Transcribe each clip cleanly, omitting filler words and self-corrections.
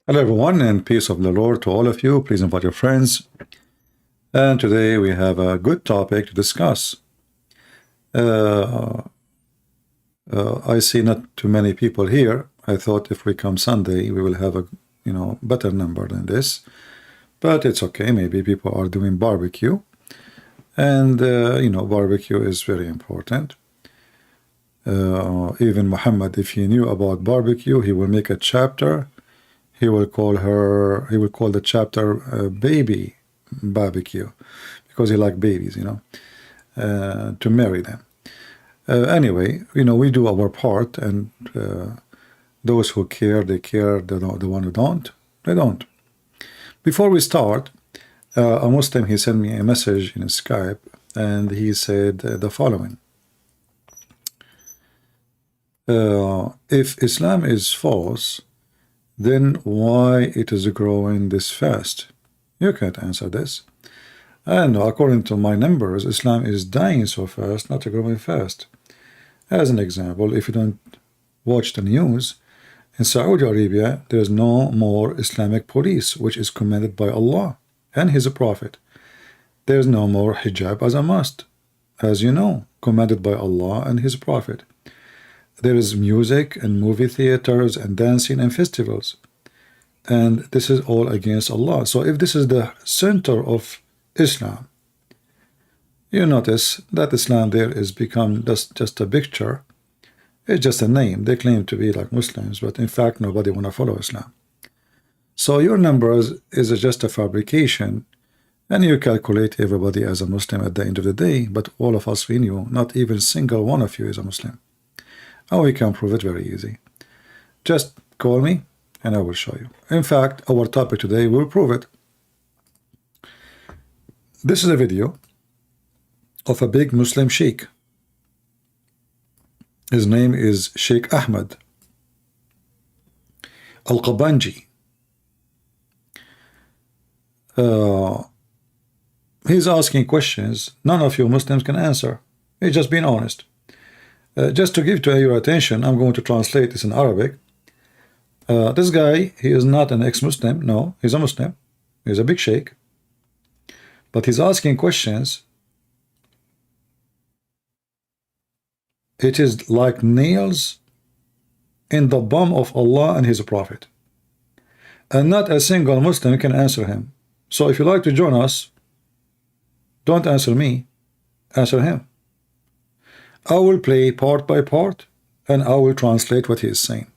Hello everyone, and peace of the Lord to all of you. Please invite your friends. And today we have a good topic to discuss. I see not too many people here. I thought if we come Sunday, we will have a better number than this. But it's okay. Maybe people are doing barbecue, and barbecue is very important. Even Muhammad, if he knew about barbecue, he will make a chapter. He will call the chapter baby barbecue, because he likes babies, to marry them. Anyway, we do our part, and those who care, they care. The one who don't, they don't. Before we start, a Muslim, he sent me a message in Skype, and he said the following. If Islam is false, then why it is growing this fast? You can't answer this. And according to my numbers, Islam is dying so fast, not growing fast. As an example, if you don't watch the news, in Saudi Arabia, there is no more Islamic police, which is commanded by Allah and His Prophet. There is no more hijab as a must, as you know, commanded by Allah and His Prophet. There is music and movie theaters and dancing and festivals. And this is all against Allah. So if this is the center of Islam, you notice that Islam there is become just a picture. It's just a name. They claim to be like Muslims, but in fact nobody want to follow Islam. So your numbers is just a fabrication, and you calculate everybody as a Muslim at the end of the day, but all of us, we knew not even a single one of you is a Muslim. And we can prove it very easy. Just call me and I will show you. In fact, our topic today will prove it. This is a video of a big Muslim sheikh. His name is Sheikh Ahmed Al-Qabanji. He's asking questions none of you Muslims can answer. He's just being honest. Just to give to your attention, I'm going to translate this in Arabic. This guy, he is not an ex-Muslim. No, he's a Muslim. He's a big sheikh. But he's asking questions. It is like nails in the bum of Allah and His Prophet. And not a single Muslim can answer him. So if you like to join us, don't answer me, answer him. I will play part by part, and I will translate what he is saying.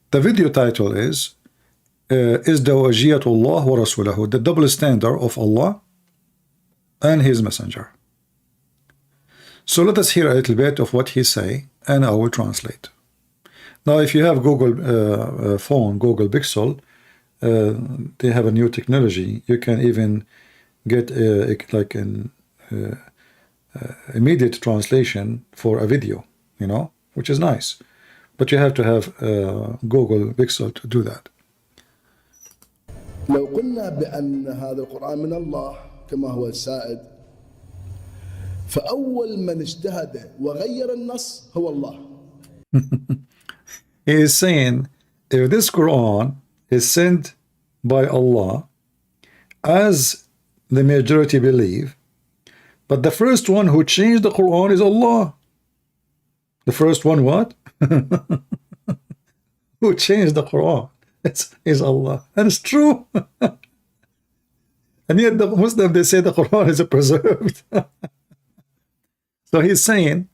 The video title is Izdawajiyatullah wa Rasulahu, the double standard of Allah and His Messenger. So let us hear a little bit of what he say, and I will translate. Now, if you have Google phone, Google Pixel, they have a new technology. You can even get like an immediate translation for a video, which is nice. But you have to have Google Pixel to do that. لو قلنا بأن هذا القرآن من الله كما هو السائد، فأول من اجتهد وغير النص هو الله. He is saying, if this Quran is sent by Allah, as the majority believe, but the first one who changed the Quran is Allah. The first one what? Who changed the Quran is Allah. And it's true. And yet the Muslim, they say the Quran is preserved. So he's saying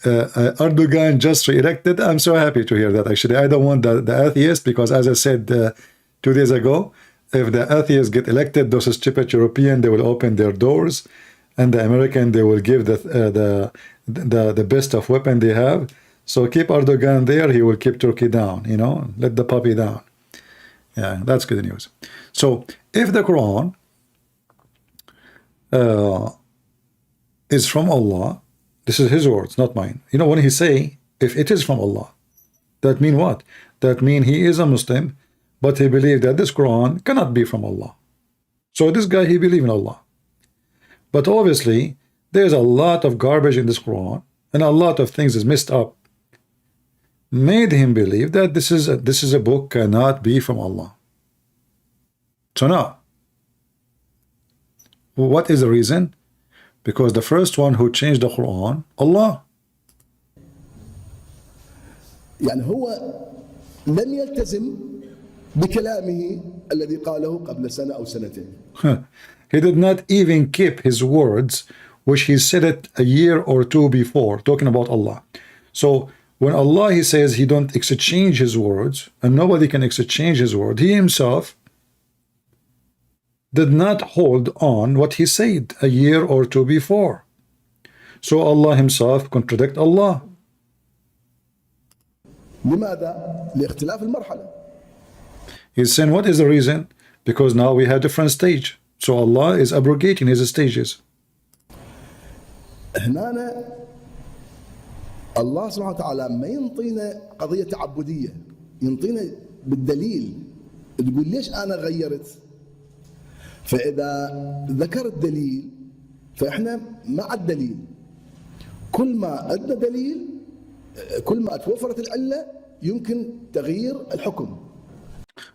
Erdogan just re-elected. I'm so happy to hear that. Actually, I don't want the atheist, because as I said 2 days ago, if the atheists get elected, those stupid European, they will open their doors, and the American, they will give the best of weapon they have. So keep Erdogan there, he will keep Turkey down, let the puppy down. Yeah, that's good news. So if the Quran is from Allah, this is his words, not mine. When he say, if it is from Allah, that mean what? That mean he is a Muslim, but he believed that this Quran cannot be from Allah. So this guy, he believe in Allah. But obviously, there's a lot of garbage in this Quran, and a lot of things is messed up. made him believe that this is a book cannot be from Allah. So now, what is the reason? Because the first one who changed the Quran, Allah. يعني هو لم يلتزم بكلامه الذي قاله قبل سنة أو سنتين. He did not even keep his words, which he said it a year or two before, talking about Allah. So when Allah, he says he don't exchange his words, and nobody can exchange his word, he himself did not hold on what he said a year or two before. So Allah himself contradict Allah. لماذا؟ لاختلاف المرحلة. He's saying, what is the reason? Because now we have different stage. So Allah is abrogating his stages. هنا الله سبحانه وتعالى ما ينطينا قضية تعبدية، ينطينا بالدليل، تقول ليش أنا غيرت؟ فإذا ذكر الدليل فإحنا مع الدليل. كل ما عندنا دليل، كل ما توفرت العلة يمكن تغيير الحكم.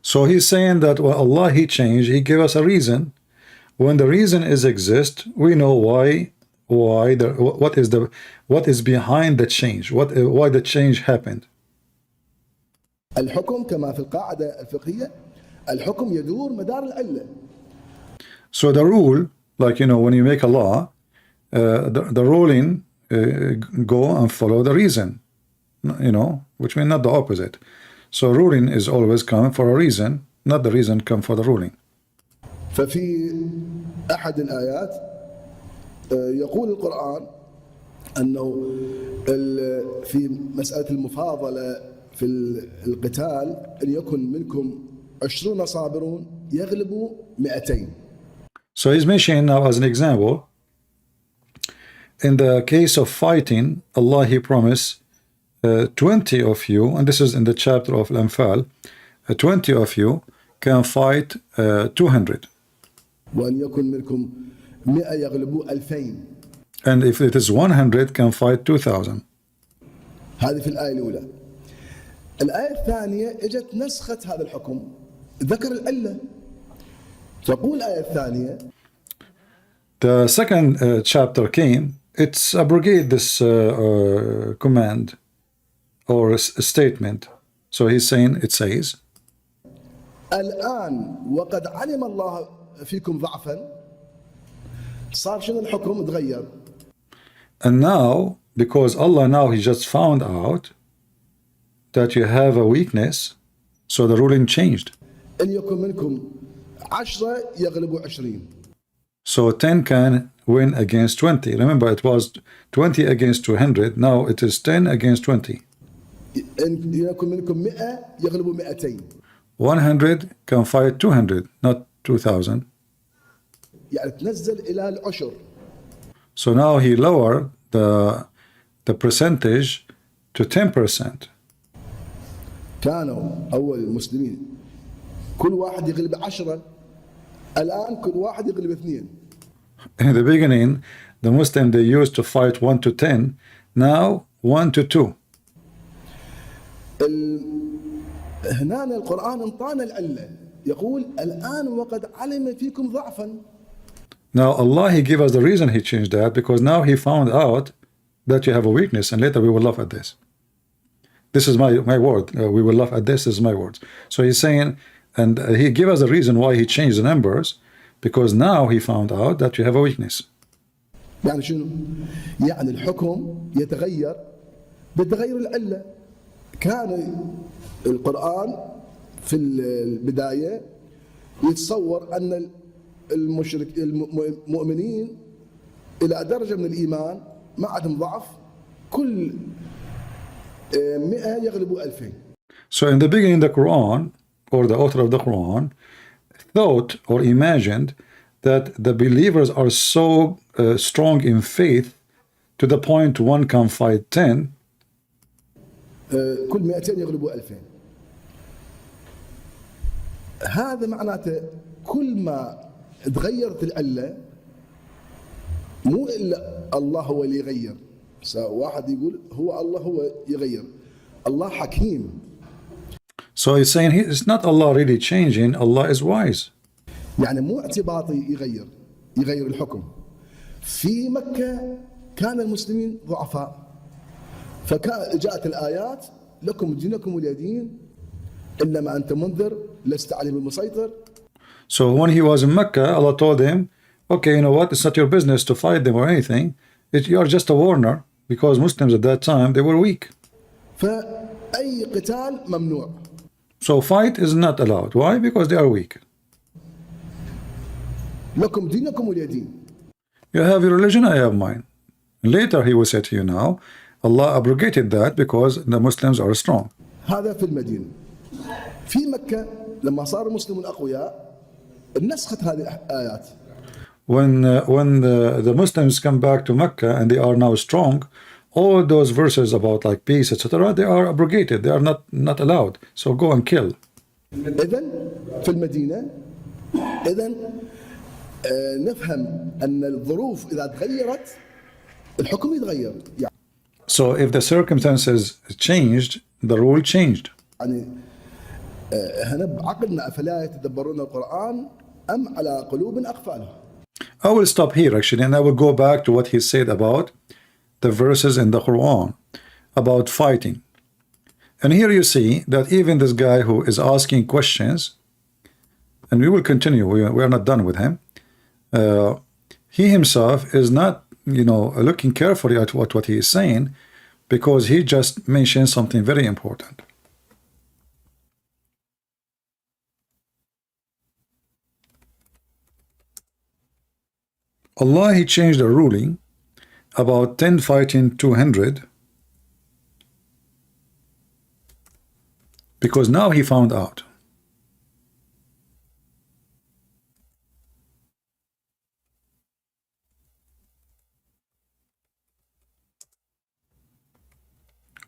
So he's saying that when Allah he changed, he gave us a reason. When the reason exist, we know what is behind the change, why the change happened. الحكم كما في القاعدة الفقهية، الحكم يدور مدار العلة. So the rule, like when you make a law, the ruling go and follow the reason, which means not the opposite. So ruling is always come for a reason, not the reason come for the ruling. ففي أحد الآيات يقول القرآن أنه في مسألة المفاضلة في القتال أن يكن منكم 20 صابرون يغلبوا 200. So he's mentioning now as an example, in the case of fighting, Allah he promised 20 of you, and this is in the chapter of Al-Anfal, 20 of you can fight 200. وأن يكن منكم 100 يغلبوا 2000. And if it is 100 can fight 2000. هذه في الآية الأولى. الآية الثانية اجت نسخت هذا الحكم، ذكر العلة. تقول الآية الثانية The second chapter came, it's abrogate this command or statement. So he's saying, it says, الآن وقد علم الله فيكم ضعفا. صار شنو الحكم؟ تغير. and now, because Allah now he just found out that you have a weakness, so the ruling changed. إن يكن منكم 10 يغلبوا 20. So 10 can win against 20. Remember, it was 20 against 200. Now it is 10 against 20. إن يكن منكم 100 يغلبوا 200. 100 can fight 200, not 2000. يعني تنزل إلى العشر. So now he lowered the percentage to 10%. كانوا أول المسلمين كل واحد يغلب 10، الآن كل واحد يغلب 2. In the beginning, the Muslim they used to fight 1 to 10. Now 1 to 2. هنا القرآن انطانا العلة، يقول الآن وقد علم فيكم ضعفا. Now Allah he gave us the reason he changed that, because now he found out that you have a weakness, and later we will laugh at this. This is my word. We will laugh at this. This is my words. So he's saying, and he gave us the reason why he changed the numbers, because now he found out that you have a weakness. يعني شنو؟ يعني الحكم يتغير بتغير العلة. كان القرآن في البداية يتصور أن المؤمنين إلى درجة من الإيمان ما عندهم ضعف، كل 100 يغلبوا 2000. So in the beginning, the Quran, or the author of the Quran, thought or imagined that the believers are so strong in faith to the point one can fight 10. كل 200 يغلبوا 2000. هذا معناته كل ما تغيرت العلة مو إلا الله هو اللي يغير. واحد يقول هو الله هو يغير، Allah Hakim. So he's saying it's not Allah really changing, Allah is wise. يعني مو اعتباطي يغير الحكم. في مكة كان المسلمين ضعفاء، فجاءت الآيات لكم دينكم ولي دين إلا ما أنت منذر لست عليهم بمسيطر. So when he was in Mecca, Allah told him, okay, you know what, it's not your business to fight them or anything. You are just a warner, because Muslims at that time, they were weak. فأي قتال ممنوع. So fight is not allowed. Why? Because they are weak. لكم دينكم ولي دين. You have your religion, I have mine. Later he will say to you now, Allah abrogated that because the Muslims are strong. هذا في المدينة. في مكة لما صار المسلمون أقوياء نسخت هذه الآيات. When the Muslims come back to Mecca and they are now strong, all those verses about like peace, etc., they are abrogated. They are not allowed. So go and kill. إذن في المدينة إذن نفهم أن الظروف إذا تغيرت الحكم يتغير. So if the circumstances changed, the rule changed. يعني هنا بعقلنا أفلا يتدبرون القرآن أم على قلوب أقفالها. I will stop here actually, and I will go back to what he said about the verses in the Quran about fighting. And here you see that even this guy who is asking questions, and we will continue, we are not done with him, he himself is not, you know, looking carefully at what he is saying, because he just mentioned something very important. Allah, he changed a ruling about 10 fighting 200 because now he found out.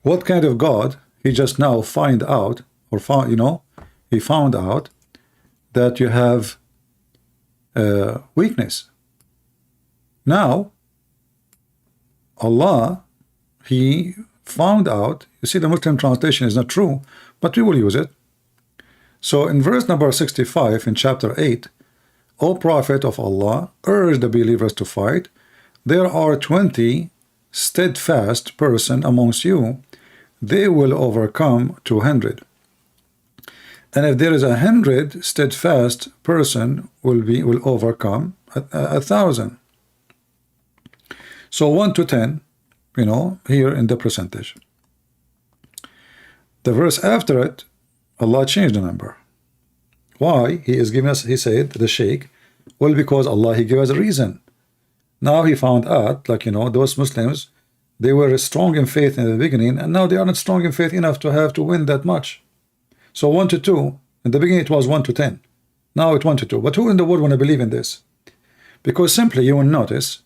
What kind of God? He just now find out, or found, you know, he found out that you have weakness. Now, Allah, he found out, you see the Muslim translation is not true, but we will use it. So in verse number 65 in chapter 8, O Prophet of Allah, urge the believers to fight. There are 20 steadfast person amongst you, they will overcome 200. And if there is 100 steadfast person will overcome 1,000. So 1 to 10, you know, here in the percentage. The verse after it, Allah changed the number. Why? He is giving us, he said, the Sheikh, well, because Allah, he gave us a reason. Now he found out, like, you know, those Muslims, they were strong in faith in the beginning, and now they are not strong in faith enough to have to win that much. So 1 to 2, in the beginning it was 1 to 10. Now it's 1 to 2. But who in the world want to believe in this? Because simply you will notice,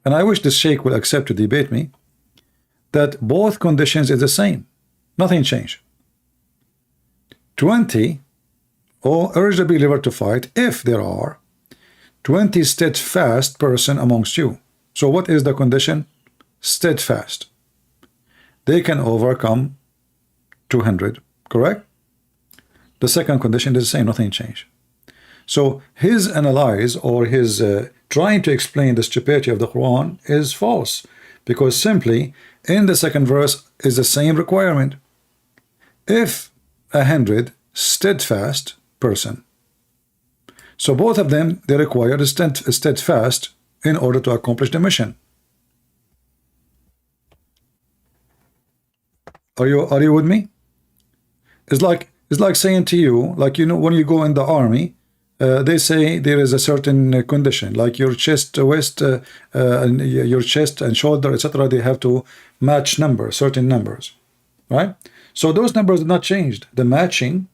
and I wish this Sheikh will accept to debate me, that both conditions is the same. Nothing changed. 20, or urge the believer to fight if there are 20 steadfast person amongst you. So what is the condition? Steadfast. They can overcome 200, correct? The second condition is the same, nothing changed. So his analyze, or his trying to explain the stupidity of the Quran is false, because simply in the second verse is the same requirement. If 100 steadfast person, so both of them, they require a steadfast in order to accomplish the mission. Are you with me? It's like saying to you, like, you know, when you go in the army, they say there is a certain condition, like your chest, waist, and your chest and shoulder, etc. They have to match numbers, certain numbers, right? So those numbers did not change. The matching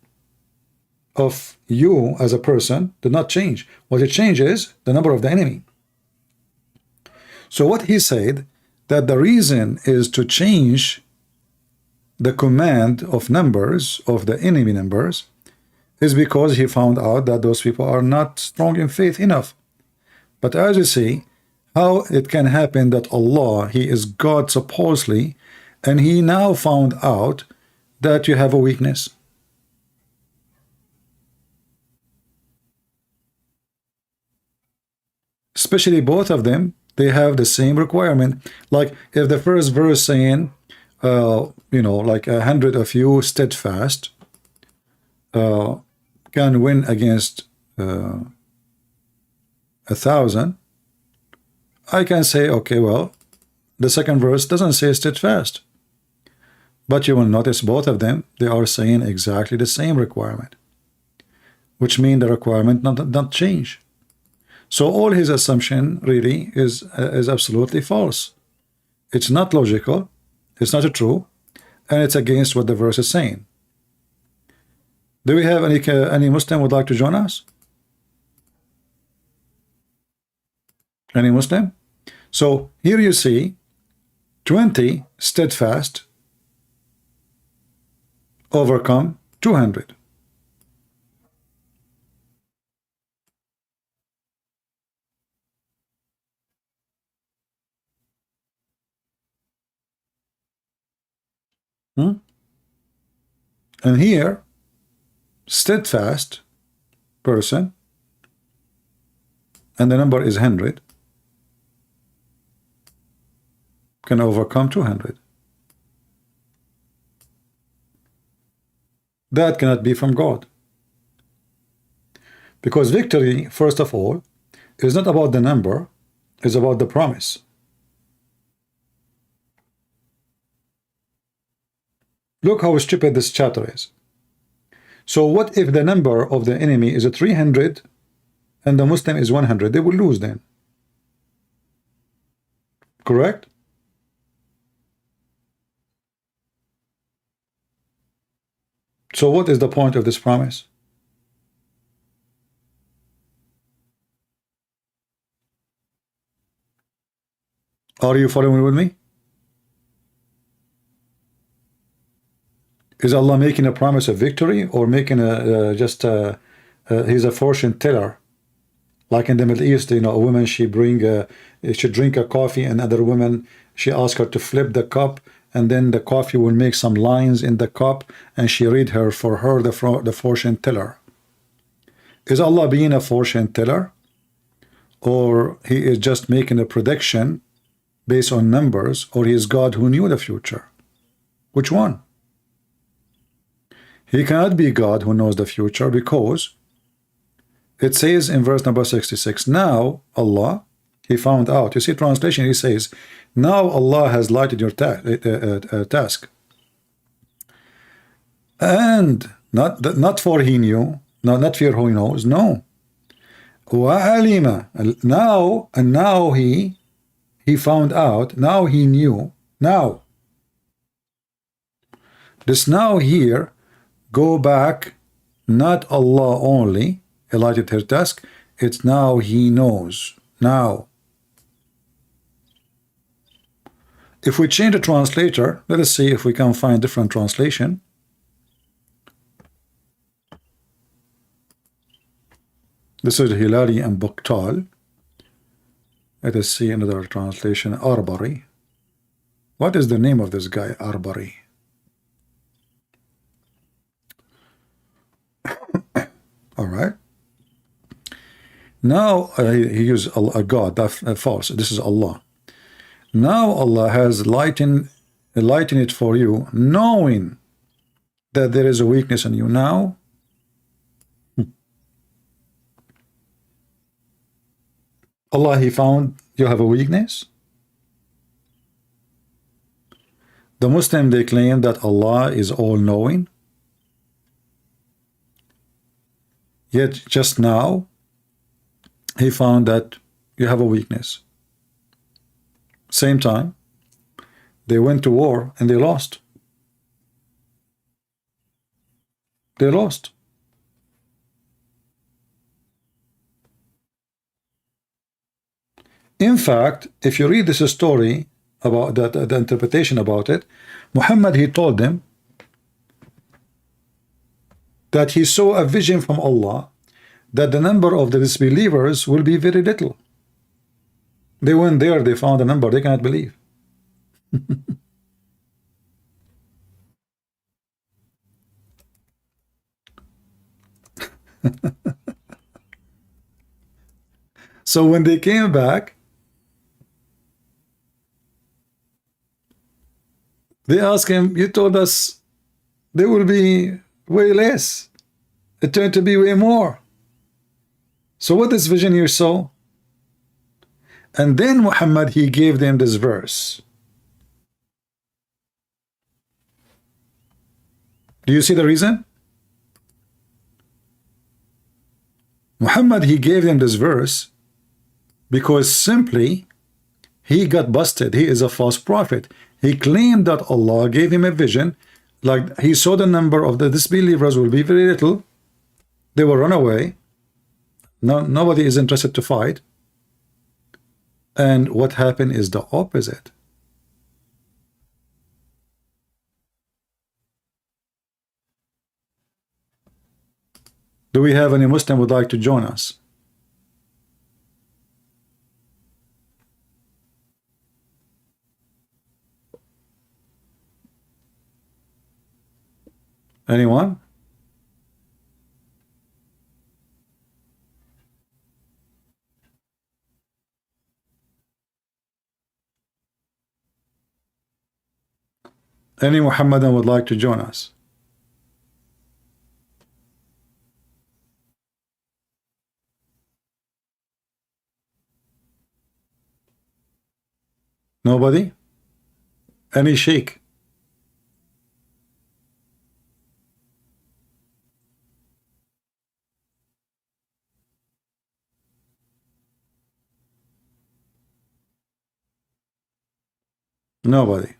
of you as a person did not change. What it changes is the number of the enemy. So what he said, that the reason is to change the command of numbers, of the enemy numbers, is because he found out that those people are not strong in faith enough. But as you see, how it can happen that Allah, he is God supposedly, and he now found out that you have a weakness. Especially both of them, they have the same requirement. Like if the first verse saying, like 100 of you steadfast can win against 1,000, I can say, okay, well, the second verse doesn't say steadfast. But you will notice both of them, they are saying exactly the same requirement, which means the requirement not change. So all his assumption really is absolutely false. It's not logical, it's not true, and it's against what the verse is saying. Do we have any Muslim would like to join us? Any Muslim? So here you see 20 steadfast overcome 200. And here, steadfast person, and the number is 100, can overcome 200. That cannot be from God. Because victory, first of all, is not about the number, it's about the promise. Look how stupid this chapter is. So what if the number of the enemy is 300 and the Muslim is 100? They will lose then. Correct? So what is the point of this promise? Are you following with me? Is Allah making a promise of victory, or making he's a fortune teller? Like in the Middle East, a woman, she drink a coffee, and other woman, she asks her to flip the cup, and then the coffee will make some lines in the cup, and she read for her the fortune teller. Is Allah being a fortune teller, or he is just making a prediction based on numbers, or he is God who knew the future? Which one? He cannot be God who knows the future, because it says in verse number 66, now Allah, he found out. You see translation, he says, now Allah has lighted your task. And not for he knew, not for who he knows, no. وَعَلِمَ, now he found out, now he knew, now. This now here, go back, not Allah only lighted her task, it's now he knows, now. If we change the translator, let us see if we can find different translation. This is Hilali and Bukhtal. Let us see another translation, Arbari. What is the name of this guy, Arbari? All right. Now he used a God, that's false. This is Allah. Now Allah has lightened it for you, knowing that there is a weakness in you. Now, Allah, he found you have a weakness. The Muslim, they claim that Allah is all-knowing. Yet just now, he found that you have a weakness. Same time, they went to war and they lost. They lost. In fact, if you read this story about that, the interpretation about it, Muhammad, he told them that he saw a vision from Allah that the number of the disbelievers will be very little. They went there, they found a number they cannot believe. So when they came back, they asked him, you told us there will be way less. It turned to be way more. So what this vision you saw? And then Muhammad, he gave them this verse. Do you see the reason? Muhammad, he gave them this verse because simply he got busted. He is a false prophet. He claimed that Allah gave him a vision, like he saw the number of the disbelievers will be very little. They will run away. No, nobody is interested to fight. And what happened is the opposite. Do we have any Muslim would like to join us? Anyone? Any Muhammadan would like to join us? Nobody? Any sheikh? Nobody.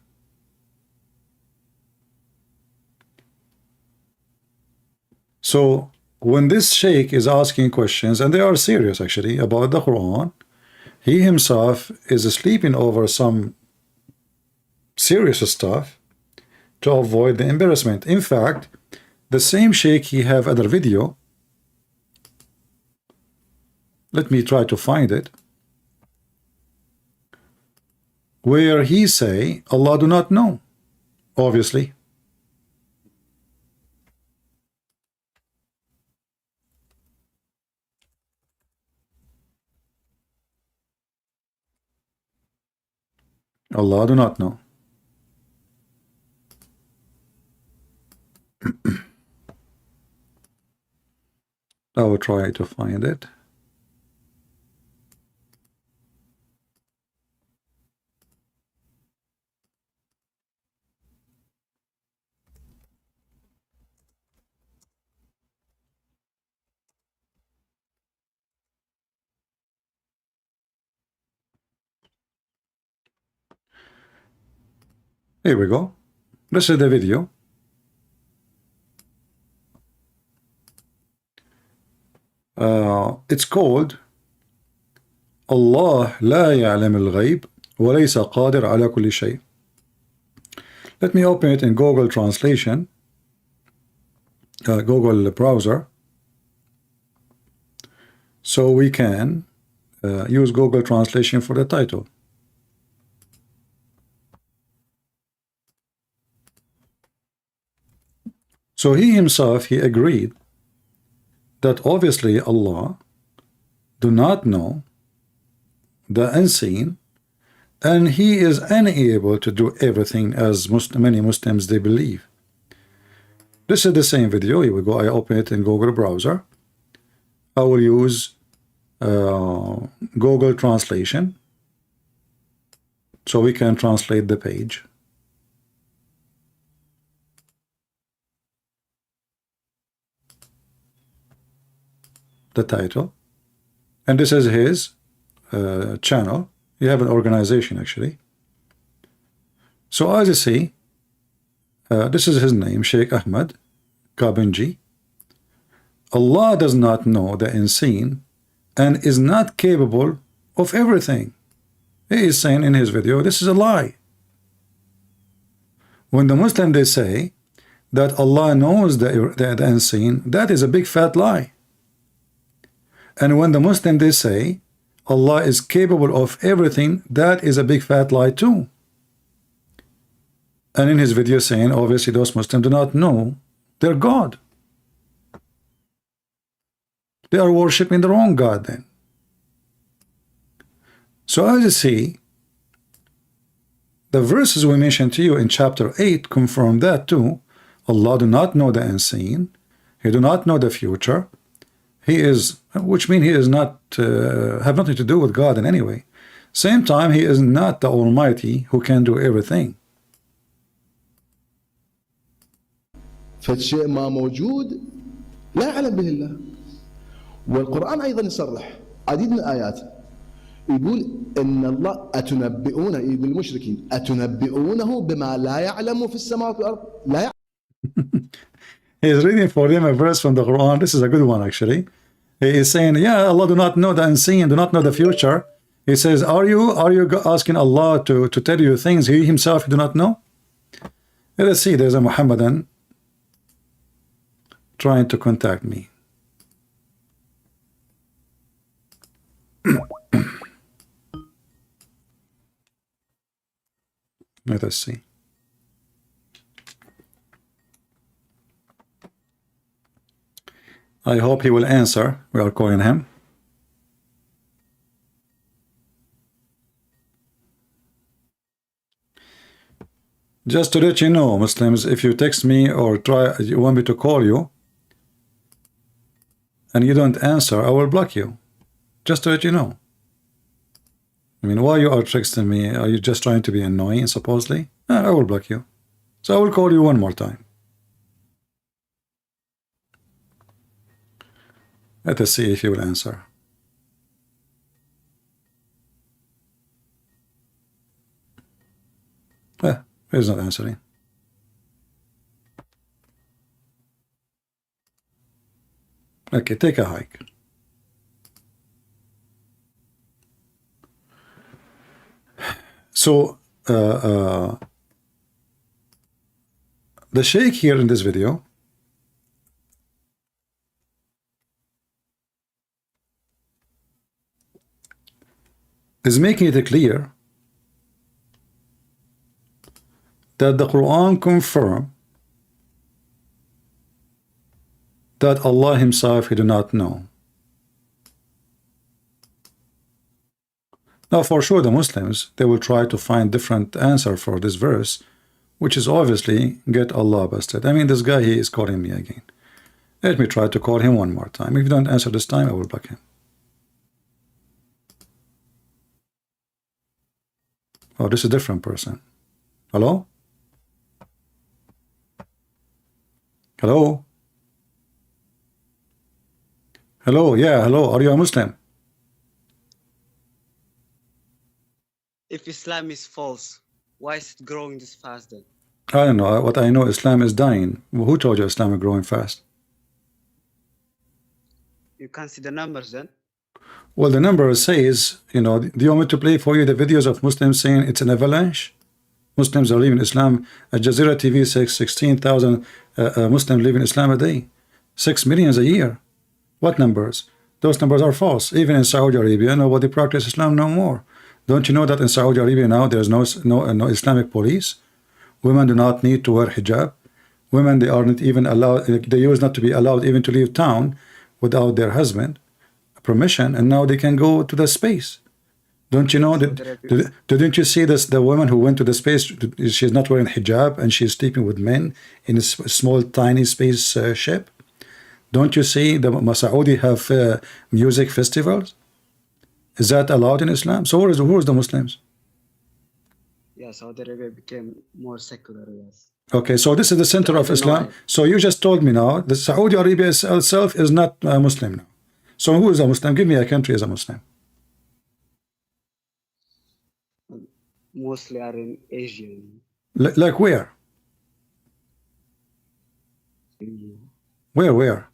So when this sheikh is asking questions, and they are serious actually about the Quran, he himself is sleeping over some serious stuff to avoid the embarrassment. In fact, the same sheikh, he have other video. Let me try to find it, where he say Allah do not know, obviously. Allah do not know. I will try to find it. Here we go. This is the video. It's called Allah لا يعلم الغيب وليس قادر على كل شيء. Let me open it in Google Translation, Google browser, so we can use Google Translation for the title. So he himself, he agreed that obviously Allah do not know the unseen, and he is unable to do everything as many Muslims they believe. This is the same video. Here we go. I open it in Google browser. I will use Google Translation so we can translate the page. The title, and this is his channel. You have an organization actually. So as you see, this is his name, Sheikh Ahmed Kabinji. Allah does not know the unseen and is not capable of everything. He is saying in his video, this is a lie. When the Muslim they say that Allah knows the unseen, that is a big fat lie. And when the Muslim they say Allah is capable of everything, that is a big fat lie too. And in his video saying obviously those Muslims do not know their God. They are worshiping the wrong God then. So as you see, the verses we mentioned to you in chapter 8 confirm that too. Allah do not know the unseen. He do not know the future. He is, which means he is not, have nothing to do with God in any way. Same time, he is not the Almighty who can do everything. فالشيء ما موجود لا يعلم به الله. والقرآن أيضا يصرح عديد من الآيات يقول إن الله أتنبئونه، يقول المشركين أتنبئونه بما لا يعلم في السماوات والأرض لا يعلم. He is reading for him a verse from the Quran. This is a good one actually. He is saying, yeah, Allah do not know the unseen, do not know the future. He says, are you asking Allah to tell you things he himself do not know? Let us see, there's a Muhammadan trying to contact me. Let us see. I hope he will answer. We are calling him. Just to let you know, Muslims, if you text me or you want me to call you and you don't answer, I will block you. Just to let you know. I mean, why you are texting me? Are you just trying to be annoying, supposedly? I will block you. So I will call you one more time. Let us see if you will answer. He's not answering. Okay, take a hike. So, the Sheikh here in this video is making it clear that the Quran confirms that Allah himself he do not know. Now for sure the Muslims, they will try to find different answer for this verse, which is obviously get Allah busted. I mean, this guy, he is calling me again. Let me try to call him one more time. If you don't answer this time, I will block him. Oh, this is a different person. Hello? Hello? Hello, yeah, hello. Are you a Muslim? If Islam is false, why is it growing this fast then? I don't know. What I know, Islam is dying. Who told you Islam is growing fast? You can't see the numbers then? Well, the number says, you know, do you want me to play for you the videos of Muslims saying it's an avalanche? Muslims are leaving Islam. Al Jazeera TV says 16,000 Muslims leaving Islam a day. 6 million a year. What numbers? Those numbers are false. Even in Saudi Arabia, nobody practices Islam no more. Don't you know that in Saudi Arabia now there's no Islamic police? Women do not need to wear hijab. Women, they aren't even allowed, they used not to be allowed even to leave town without their husband permission, and now they can go to the space. Don't you know that? Didn't you see this? The woman who went to the space, she's not wearing hijab and she's sleeping with men in a small, tiny space ship. Don't you see the Saudi have music festivals? Is that allowed in Islam? So who is the Muslims? Yeah, Saudi Arabia became more secular, yes. Okay, so this is the center of Islam. So you just told me now that Saudi Arabia itself is not a Muslim now. So who is a Muslim? Give me a country as a Muslim. Mostly are in Asia. Like where? Where?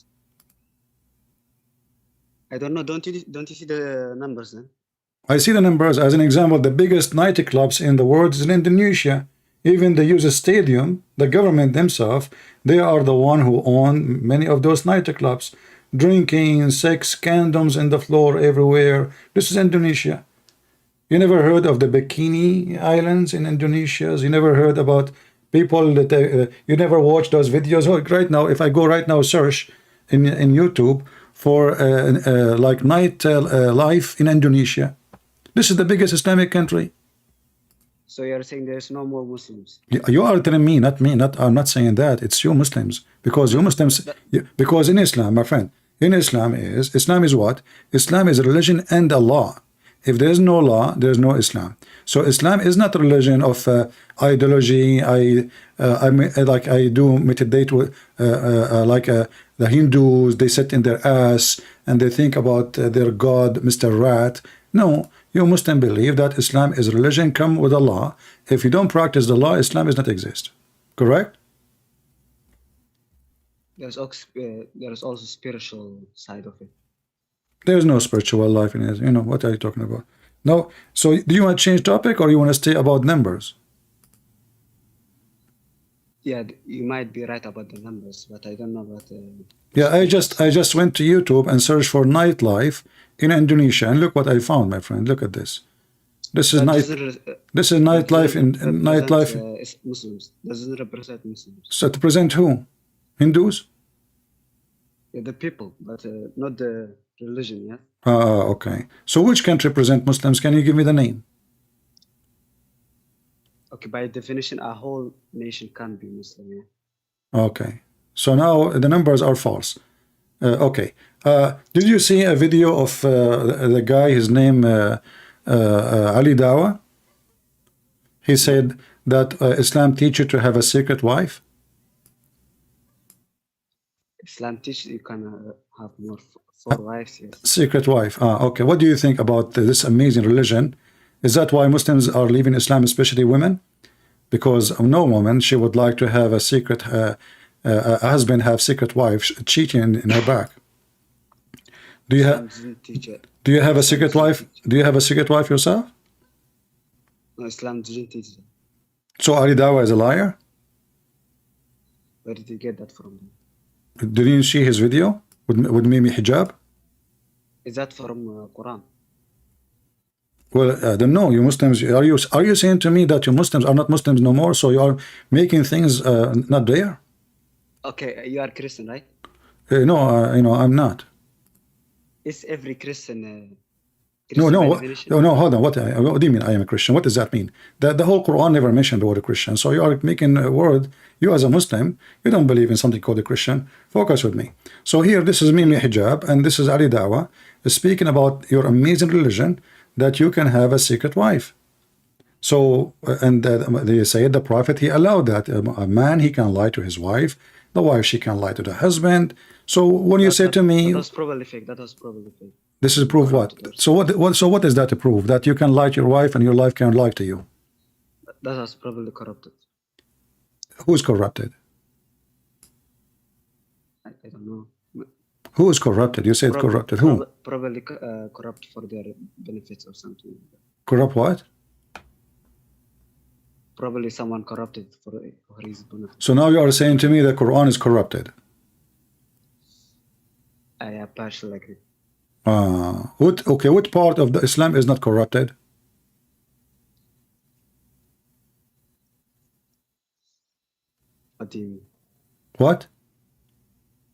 I don't know. Don't you see the numbers then? I see the numbers. As an example, the biggest nightclubs in the world is in Indonesia. Even they use a stadium. The government themselves, they are the one who own many of those nightclubs. Drinking, sex, condoms in the floor everywhere. This is Indonesia. You never heard of the Bikini Islands in Indonesia? You never heard about people that you never watched those videos? Oh, right now, if I go right now search in YouTube, for like night life in Indonesia. This is the biggest Islamic country. So you're saying there's no more Muslims? You are telling me, not me. Not I'm not saying that. It's you Muslims, because you Muslims. Because in Islam, my friend, in Islam is what? Islam is a religion and a law. If there is no law, there is no Islam. So Islam is not a religion of ideology. Like I do meditate with like the Hindus. They sit in their ass and they think about their God, Mr. Rat. No, you Muslim believe that Islam is a religion come with a law. If you don't practice the law, Islam does not exist. Correct? There's also spiritual side of it. There's no spiritual life in it. You know, what are you talking about? No. So do you want to change topic, or you want to stay about numbers? Yeah, you might be right about the numbers, but I don't know about Yeah, I just went to YouTube and searched for nightlife in Indonesia, and look what I found, my friend. Look at this. This is This is nightlife in nightlife. Muslims doesn't represent Muslims. So to present who? Hindus? Yeah, the people, but not the religion. Yeah. Okay. So which country present Muslims? Can you give me the name? Okay, by definition, a whole nation can be Muslim. Yeah. Okay. So now the numbers are false. Okay. Did you see a video of the guy, his name Ali Dawa? He said that Islam teaches you to have a secret wife. Islam teaches you can have more four wives. Yes. Secret wife. Okay. What do you think about this amazing religion? Is that why Muslims are leaving Islam, especially women? Because no woman, she would like to have a secret a husband have secret wife cheating in her back. Do you have a secret wife? Do you have a secret wife yourself? No, Islam didn't teach that. So Ali Dawa is a liar? Where did you get that from? Did you see his video with Mimi Hijab? Is that from Quran? Well, I don't know. You Muslims, are you saying to me that you Muslims are not Muslims no more? So you are making things not there? Okay, you are Christian, right? No, I'm not. Is every Christian? No, hold on. What do you mean I am a Christian? What does that mean? The whole Quran never mentioned the word Christian. So you are making a word. You as a Muslim, you don't believe in something called a Christian. Focus with me. So here, this is Mimi Hijab, and this is Ali Dawa, speaking about your amazing religion, that you can have a secret wife. So, and they say the Prophet, he allowed that. A man, he can lie to his wife. The wife, she can lie to the husband. So when you say to me... That was probably fake. That was probably fake. This is proof what? So what is that to prove? That you can lie to your wife and your wife can lie to you? That was probably corrupted. Who's corrupted? I don't know. Who is corrupted? You said corrupted. Who? Probably corrupt for their benefits or something. Corrupt what? Probably someone corrupted for his benefit. So now you are saying to me the Quran is corrupted. I partially agree. What part of the Islam is not corrupted? What do you mean? What?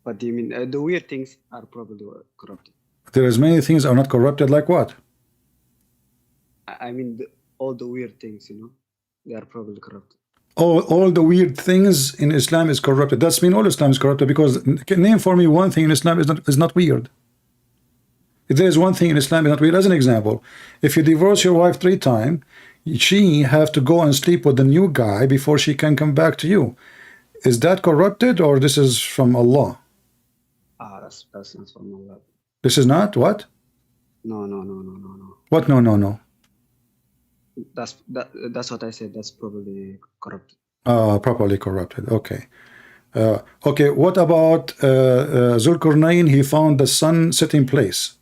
What do you mean? The weird things are probably corrupted. There is many things are not corrupted, like what? I mean, all the weird things, they are probably corrupted. All the weird things in Islam is corrupted. That's mean all Islam is corrupted, because name for me one thing in Islam is not weird. If there is one thing in Islam is not weird, as an example, if you divorce your wife 3 times, she have to go and sleep with the new guy before she can come back to you. Is that corrupted, or this is from Allah? That's not from Allah. This is not what? No. What? No. That's what I said. That's probably corrupted. Properly corrupted. Okay. Okay. What about Zulkarnain? He found the sun sitting place.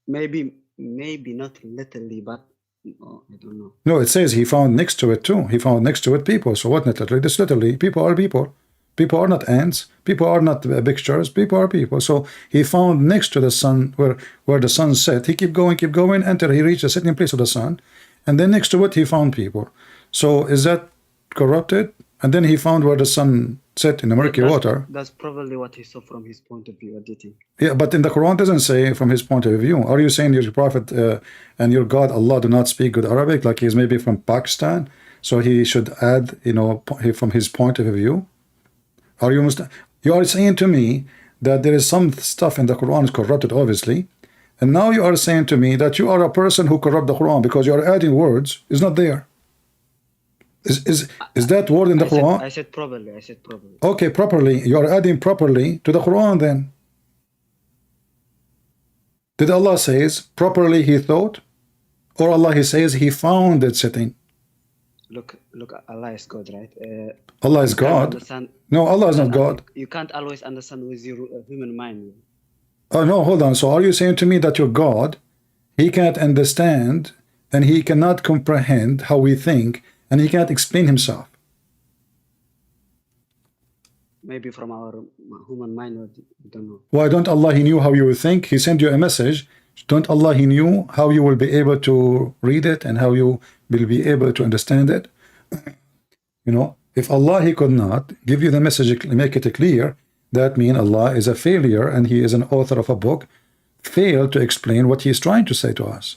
Maybe not literally, but I don't know. No, it says he found next to it too. He found next to it people. So what literally? This literally, people are people. People are not ants. People are not pictures. People are people. So he found next to the sun, where the sun set. He keep going until he reached the sitting place of the sun, and then next to it he found people. So is that corrupted? And then he found where the sun sit in the murky water. That's probably what he saw from his point of view. What do you think? Yeah, but in the Quran doesn't say from his point of view. Are you saying your prophet and your God Allah do not speak good Arabic, like he's maybe from Pakistan, so he should add, you know, from his point of view? Are you you are saying to me that there is some stuff in the Quran is corrupted, obviously, and now you are saying to me that you are a person who corrupt the Quran because you are adding words is not there. Is that word in the Quran? I said properly. I said properly. Okay, properly. You are adding properly to the Quran then. Did Allah says properly he thought? Or Allah he says he found it sitting? Look, Allah is God, right? Allah is God. No, Allah is not God. You can't always understand with your human mind. Oh no, hold on. So are you saying to me that your God, he can't understand and he cannot comprehend how we think and he can't explain himself? Maybe from our human mind, we don't know. Why don't Allah, he knew how you would think? He sent you a message. Don't Allah, he knew how you will be able to read it and how you will be able to understand it? You know, if Allah, he could not give you the message, make it clear, that means Allah is a failure and he is an author of a book, failed to explain what he is trying to say to us.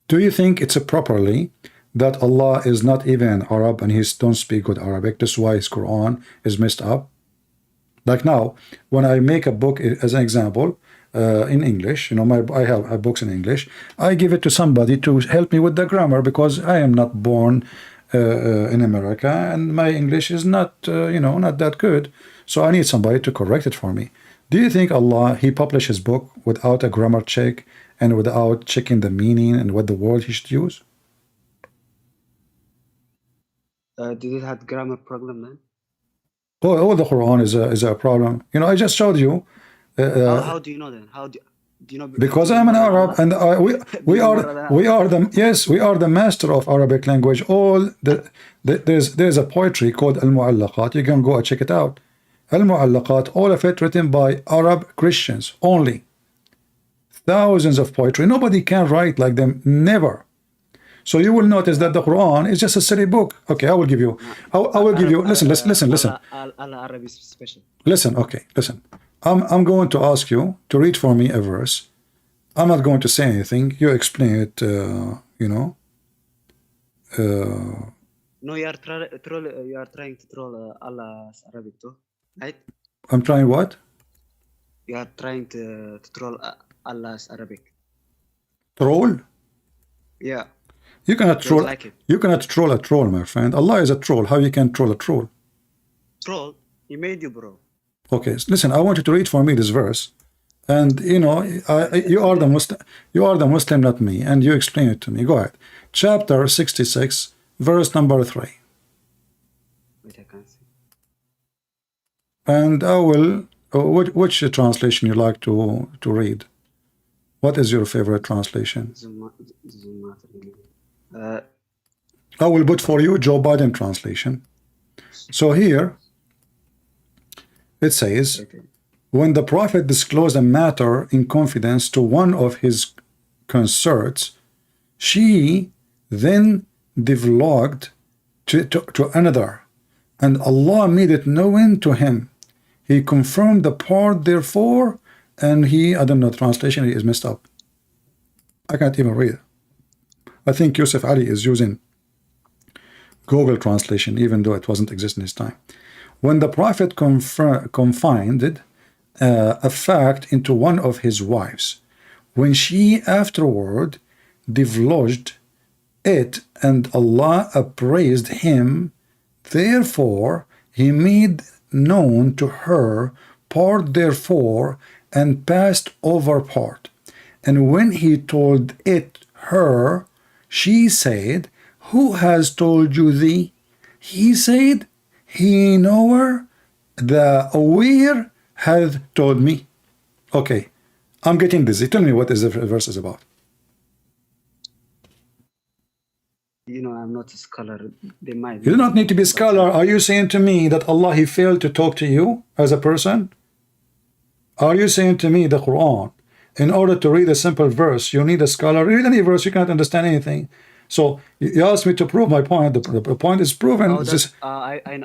Do you think it's properly that Allah is not even Arab and he don't speak good Arabic? That's why his Quran is messed up. Like now, when I make a book as an example in English, you know, I have books in English, I give it to somebody to help me with the grammar because I am not born in America and my English is not, you know, not that good. So I need somebody to correct it for me. Do you think Allah, he published his book without a grammar check and without checking the meaning and what the word he should use? Did it have grammar problem, man? Oh, the Quran is a problem. You know, I just showed you. How do you know then? How do you know? Because I'm an Arab, and we are the master of Arabic language. There's a poetry called Al-Mu'allaqat. You can go and check it out. Al-Mu'allaqat, all of it written by Arab Christians only. Thousands of poetry. Nobody can write like them. Never. So you will notice that the Quran is just a silly book. Okay, I will give you. I will give you. Listen. Arabic is special. Listen. I'm going to ask you to read for me a verse. I'm not going to say anything. You explain it. You know. No, you are trying to troll Allah's Arabic too, right? I'm trying what? You are trying to troll Allah's Arabic. Troll? Yeah. You cannot troll. Like it. You cannot troll a troll, my friend. Allah is a troll. How you can troll a troll? Troll? He made you, bro. Okay, listen. I want you to read for me this verse, and you know, you are the Muslim. You are the Muslim, not me, and you explain it to me. Go ahead. Chapter 66, verse number 3. Wait, I can't see. And I will. Which translation you like to read? What is your favorite translation? I will put for you Joe Biden translation. So here it says, when the prophet disclosed a matter in confidence to one of his consorts, she then divulged to another, and Allah made it known to him. He confirmed the part therefore, and he, I don't know, translation is messed up. I can't even read it. I think Yusuf Ali is using Google translation, even though it wasn't exist in his time. When the prophet confided a fact into one of his wives, when she afterward divulged it, and Allah appraised him, therefore he made known to her part therefore, and passed over part. And when he told it her, she said, who has told you thee? He said, he knower, the aware hath told me. Okay, I'm getting busy. Tell me what is the verse is about. You know, I'm not a scholar. They might. You do not need to be a scholar. Are you saying to me that Allah, he failed to talk to you as a person? Are you saying to me the Quran, in order to read a simple verse, you need a scholar? Read any verse, you cannot understand anything. So you asked me to prove my point. The point is proven. Oh, It's that's, just, I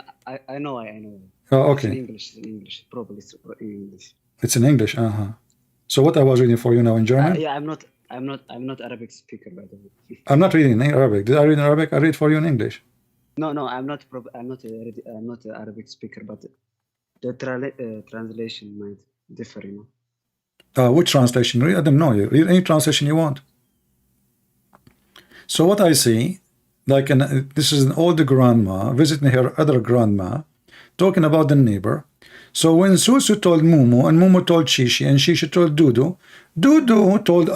know, I know. oh, It's in okay. English. It's in English. Probably it's in English. It's in English. So what I was reading for you now in German? Yeah, I'm not Arabic speaker, by the way. I'm not reading in Arabic. Did I read in Arabic? I read for you in English. No, I'm not an Arabic speaker, but the translation might differ, you know. Which translation? Read, I don't know. You read any translation you want. So what I see, like this is an old grandma visiting her other grandma, talking about the neighbor. So when Susu told Mumu, and Mumu told Shishi, and Shishi told Dudu, Dudu told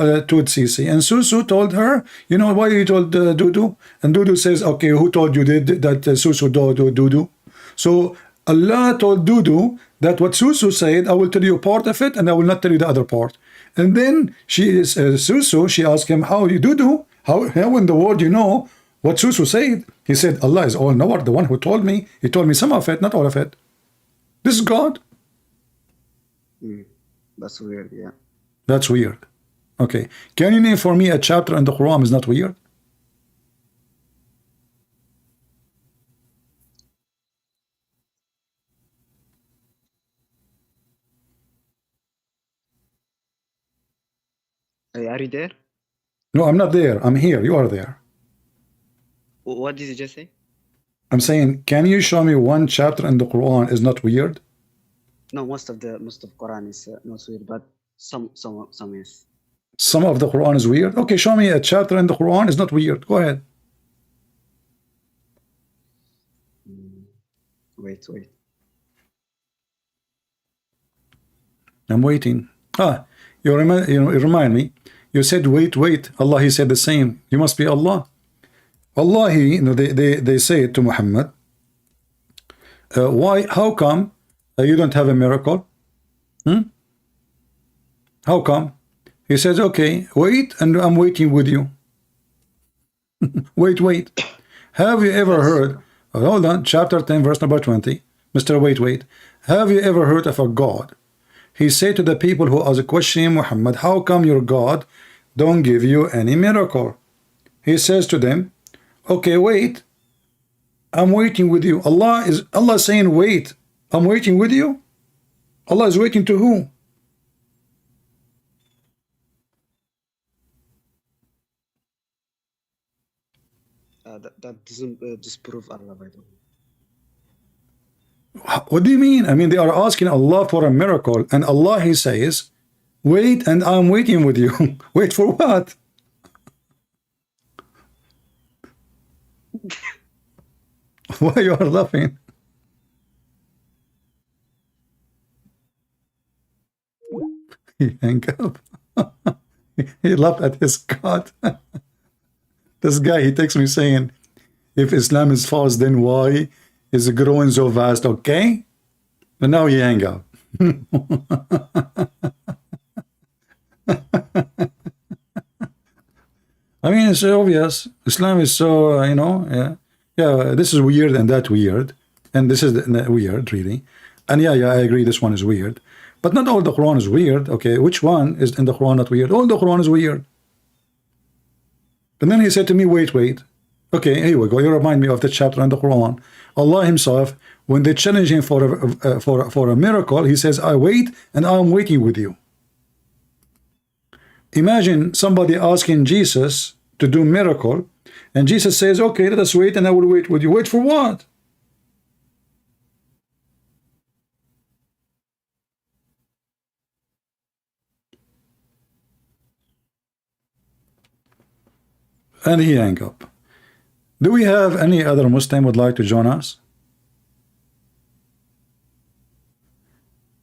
Sisi, and Susu told her, you know why he told Dudu? And Dudu says, okay, who told you that Susu told Dudu? So Allah told Dudu that what Susu said, I will tell you part of it, and I will not tell you the other part. And then Susu, she asked him, how you Dudu? How in the world you know what Susu said? He said, Allah is all knower, the one who told me. He told me some of it, not all of it. This is God. That's weird, yeah. That's weird. Okay. Can you name for me a chapter in the Quran is not weird? Hey, are you there? No, I'm not there. I'm here. You are there. What did you just say? I'm saying, can you show me one chapter in the Quran is not weird? No, most of Quran is not weird, but some is. Some of the Quran is weird. Okay, show me a chapter in the Quran is not weird. Go ahead. Wait. I'm waiting. You remind me. You said wait. Allah, he said the same. You must be Allah. Allah, they say it to Muhammad. Why? How come you don't have a miracle? How come? He says, okay, wait, and I'm waiting with you. Wait. Have you ever heard? Hold on, chapter 10, verse number 20. Mr. Wait. Have you ever heard of a God? He said to the people who are questioning Muhammad, how come your God don't give you any miracle? He says to them, okay, wait, I'm waiting with you. Allah saying, wait, I'm waiting with you? Allah is waiting to who? That doesn't disprove Allah, by the way. What do you mean? I mean, they are asking Allah for a miracle, and Allah, he says, wait, and I'm waiting with you. Wait for what? Why you are laughing? He hang up. He laughed at his God. This guy, he takes me saying, if Islam is false, then why is it growing so fast? Okay? But now he hang up. I mean, it's obvious. Islam is so, yeah, this is weird and that weird. And this is weird, really. And yeah, I agree this one is weird. But not all the Quran is weird. Okay, which one is in the Quran not weird? All the Quran is weird. And then he said to me, wait. Okay, here we go. You remind me of the chapter in the Quran. Allah himself, when they challenge him for a miracle, he says, I wait and I'm waiting with you. Imagine somebody asking Jesus to do miracle, and Jesus says, okay, let us wait and I will wait with you. Wait for what? And he hang up. Do we have any other Muslim would like to join us?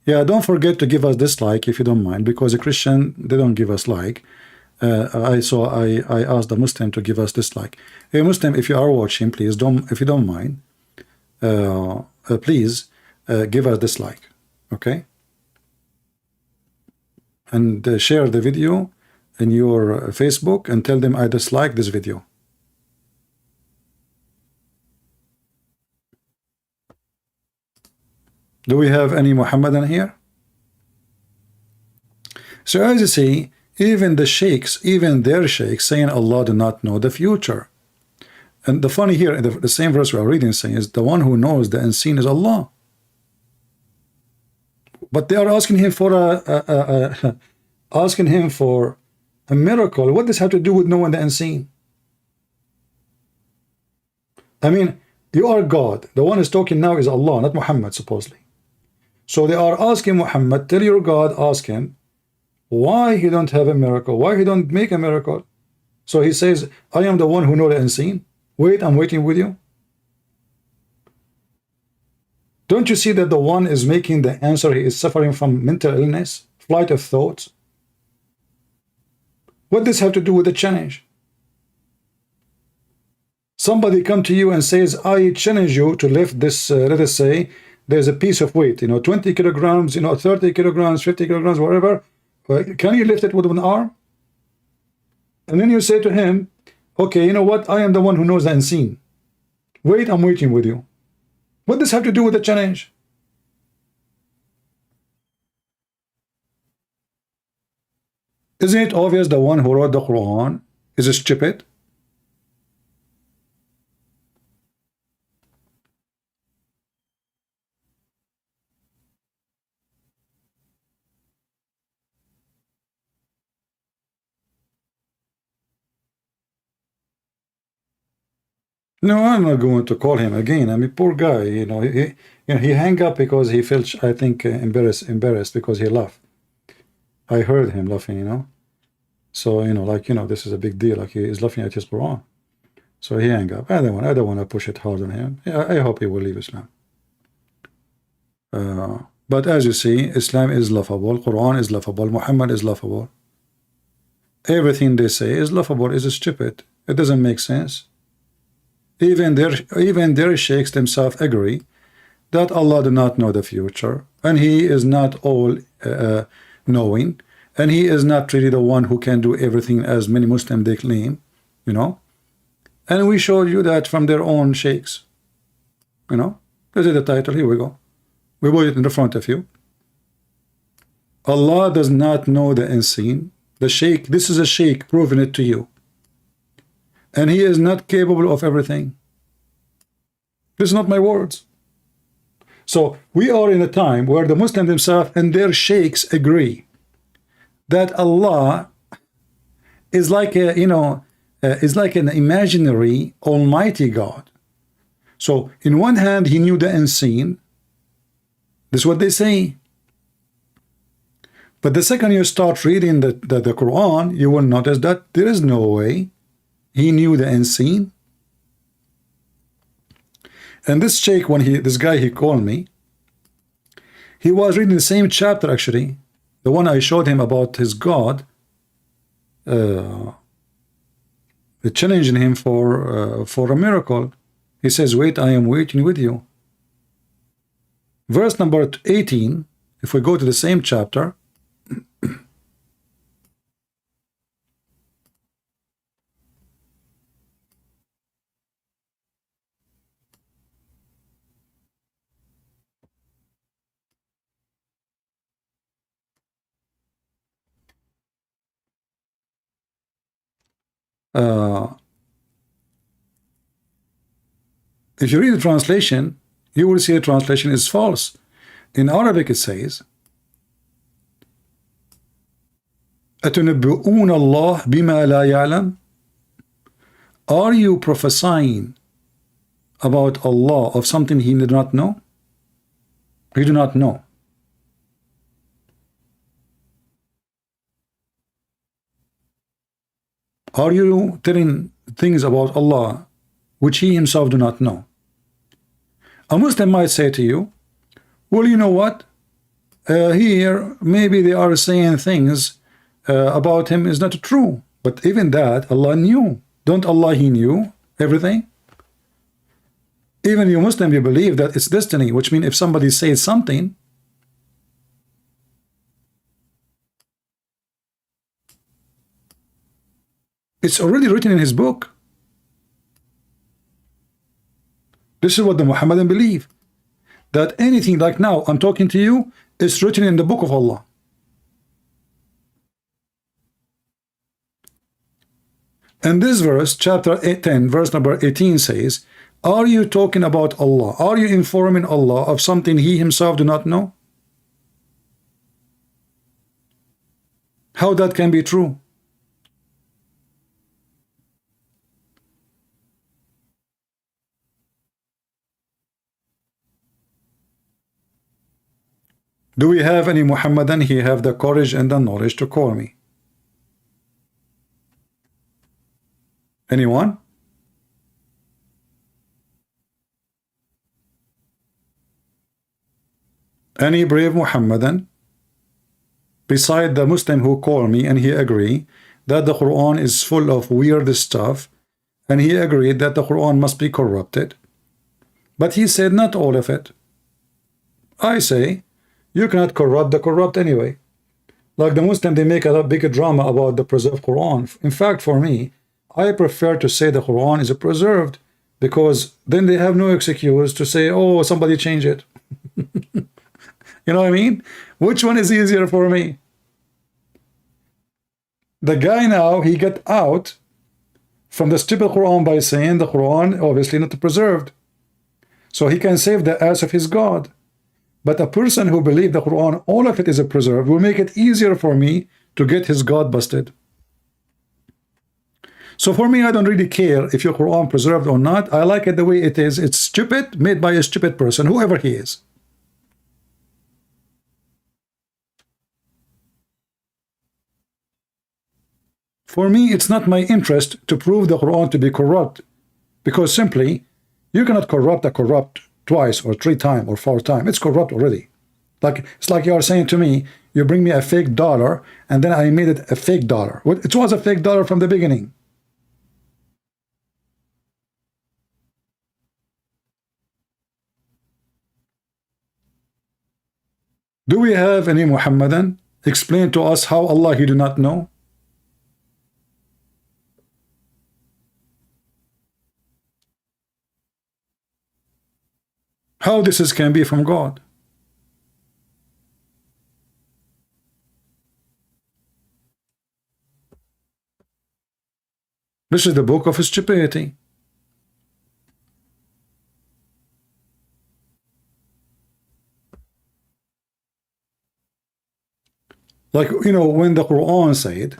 Yeah, don't forget to give us dislike if you don't mind, because a Christian, they don't give us like. I asked the Muslim to give us dislike. Hey Muslim, if you are watching, please if you don't mind, please give us dislike, okay? And share the video in your Facebook and tell them I dislike this video. Do we have any Muhammadan here? So as you see, even the sheikhs, even their sheikhs saying Allah do not know the future. And the funny here, in the same verse we are reading, saying is the one who knows the unseen is Allah. But they are asking him for a miracle. What does have to do with knowing the unseen? I mean, you are God. The one who's talking now is Allah, not Muhammad, supposedly. So they are asking Muhammad, tell your God, ask him, why he don't have a miracle? Why he don't make a miracle? So he says, I am the one who know the unseen. Wait, I'm waiting with you. Don't you see that the one is making the answer, he is suffering from mental illness, flight of thoughts? What does have to do with the challenge? Somebody come to you and says, I challenge you to lift this, let us say, there's a piece of weight, 20 kilograms, 30 kilograms, 50 kilograms, whatever. Can you lift it with one arm? And then you say to him, okay, you know what? I am the one who knows the unseen. Wait, I'm waiting with you. What does have to do with the challenge? Isn't it obvious the one who wrote the Quran is stupid? No, I'm not going to call him again. I mean, poor guy. He hung up because he felt, I think, embarrassed because he laughed. I heard him laughing. So this is a big deal. Like he is laughing at his Quran. So he hung up. I don't want to push it hard on him. Yeah, I hope he will leave Islam. But as you see, Islam is laughable. Quran is laughable. Muhammad is laughable. Everything they say is laughable. Is stupid. It doesn't make sense. Even their sheikhs themselves agree that Allah do not know the future, and He is not all knowing, and He is not really the one who can do everything as many Muslims they claim, And we showed you that from their own sheikhs. This is the title. Here we go. We put it in the front of you. Allah does not know the unseen. The sheikh, this is a sheikh proving it to you. And he is not capable of everything. This is not my words. So we are in a time where the Muslims themselves and their sheikhs agree that Allah is like is like an imaginary almighty God. So in one hand he knew the unseen. This is what they say. But the second you start reading the Quran, you will notice that there is no way he knew the unseen. And this sheikh, this guy he called me, he was reading the same chapter actually, the one I showed him about his God, challenging him for a miracle. He says, wait, I am waiting with you. Verse number 18, if we go to the same chapter, if you read the translation, you will see the translation is false. In Arabic it says, أَتُنَبِّئُونَ اللَّهَ بِمَا لَا يَعْلَمُ. Are you prophesying about Allah of something He did not know? He do not know. Are you telling things about Allah which He Himself do not know? A Muslim might say to you, well, you know what? Here, maybe they are saying things about Him is not true. But even that, Allah knew. Don't Allah, He knew everything? Even you Muslim, you believe that it's destiny, which means if somebody says something, it's already written in his book. This is what the Muhammadan believe. That anything like now I'm talking to you is written in the book of Allah. And this verse, chapter 10, verse number 18 says, are you talking about Allah? Are you informing Allah of something He Himself do not know? How that can be true? Do we have any Muhammadan? He have the courage and the knowledge to call me. Anyone? Any brave Muhammadan beside the Muslim who call me and he agree that the Quran is full of weird stuff, and he agreed that the Quran must be corrupted, but he said not all of it. I say you cannot corrupt the corrupt anyway. Like the Muslim, they make a big drama about the preserved Quran. In fact, for me, I prefer to say the Quran is preserved, because then they have no excuse to say, oh, somebody changed it. You know what I mean? Which one is easier for me? The guy now, he got out from the stupid Quran by saying the Quran obviously not preserved, so he can save the ass of his God. But a person who believes the Quran, all of it is preserved, will make it easier for me to get his God busted. So for me, I don't really care if your Quran preserved or not. I like it the way it is. It's stupid, made by a stupid person, whoever he is. For me, it's not my interest to prove the Quran to be corrupt, because simply, you cannot corrupt a corrupt twice or 3 times or 4 times. It's corrupt already. It's like you are saying to me, you bring me a fake dollar, and then I made it a fake dollar. It was a fake dollar from the beginning. Do we have any Muhammadan? Explain to us how Allah He do not know. How this can be from God? This is the book of stupidity. Like, you know, when the Quran said,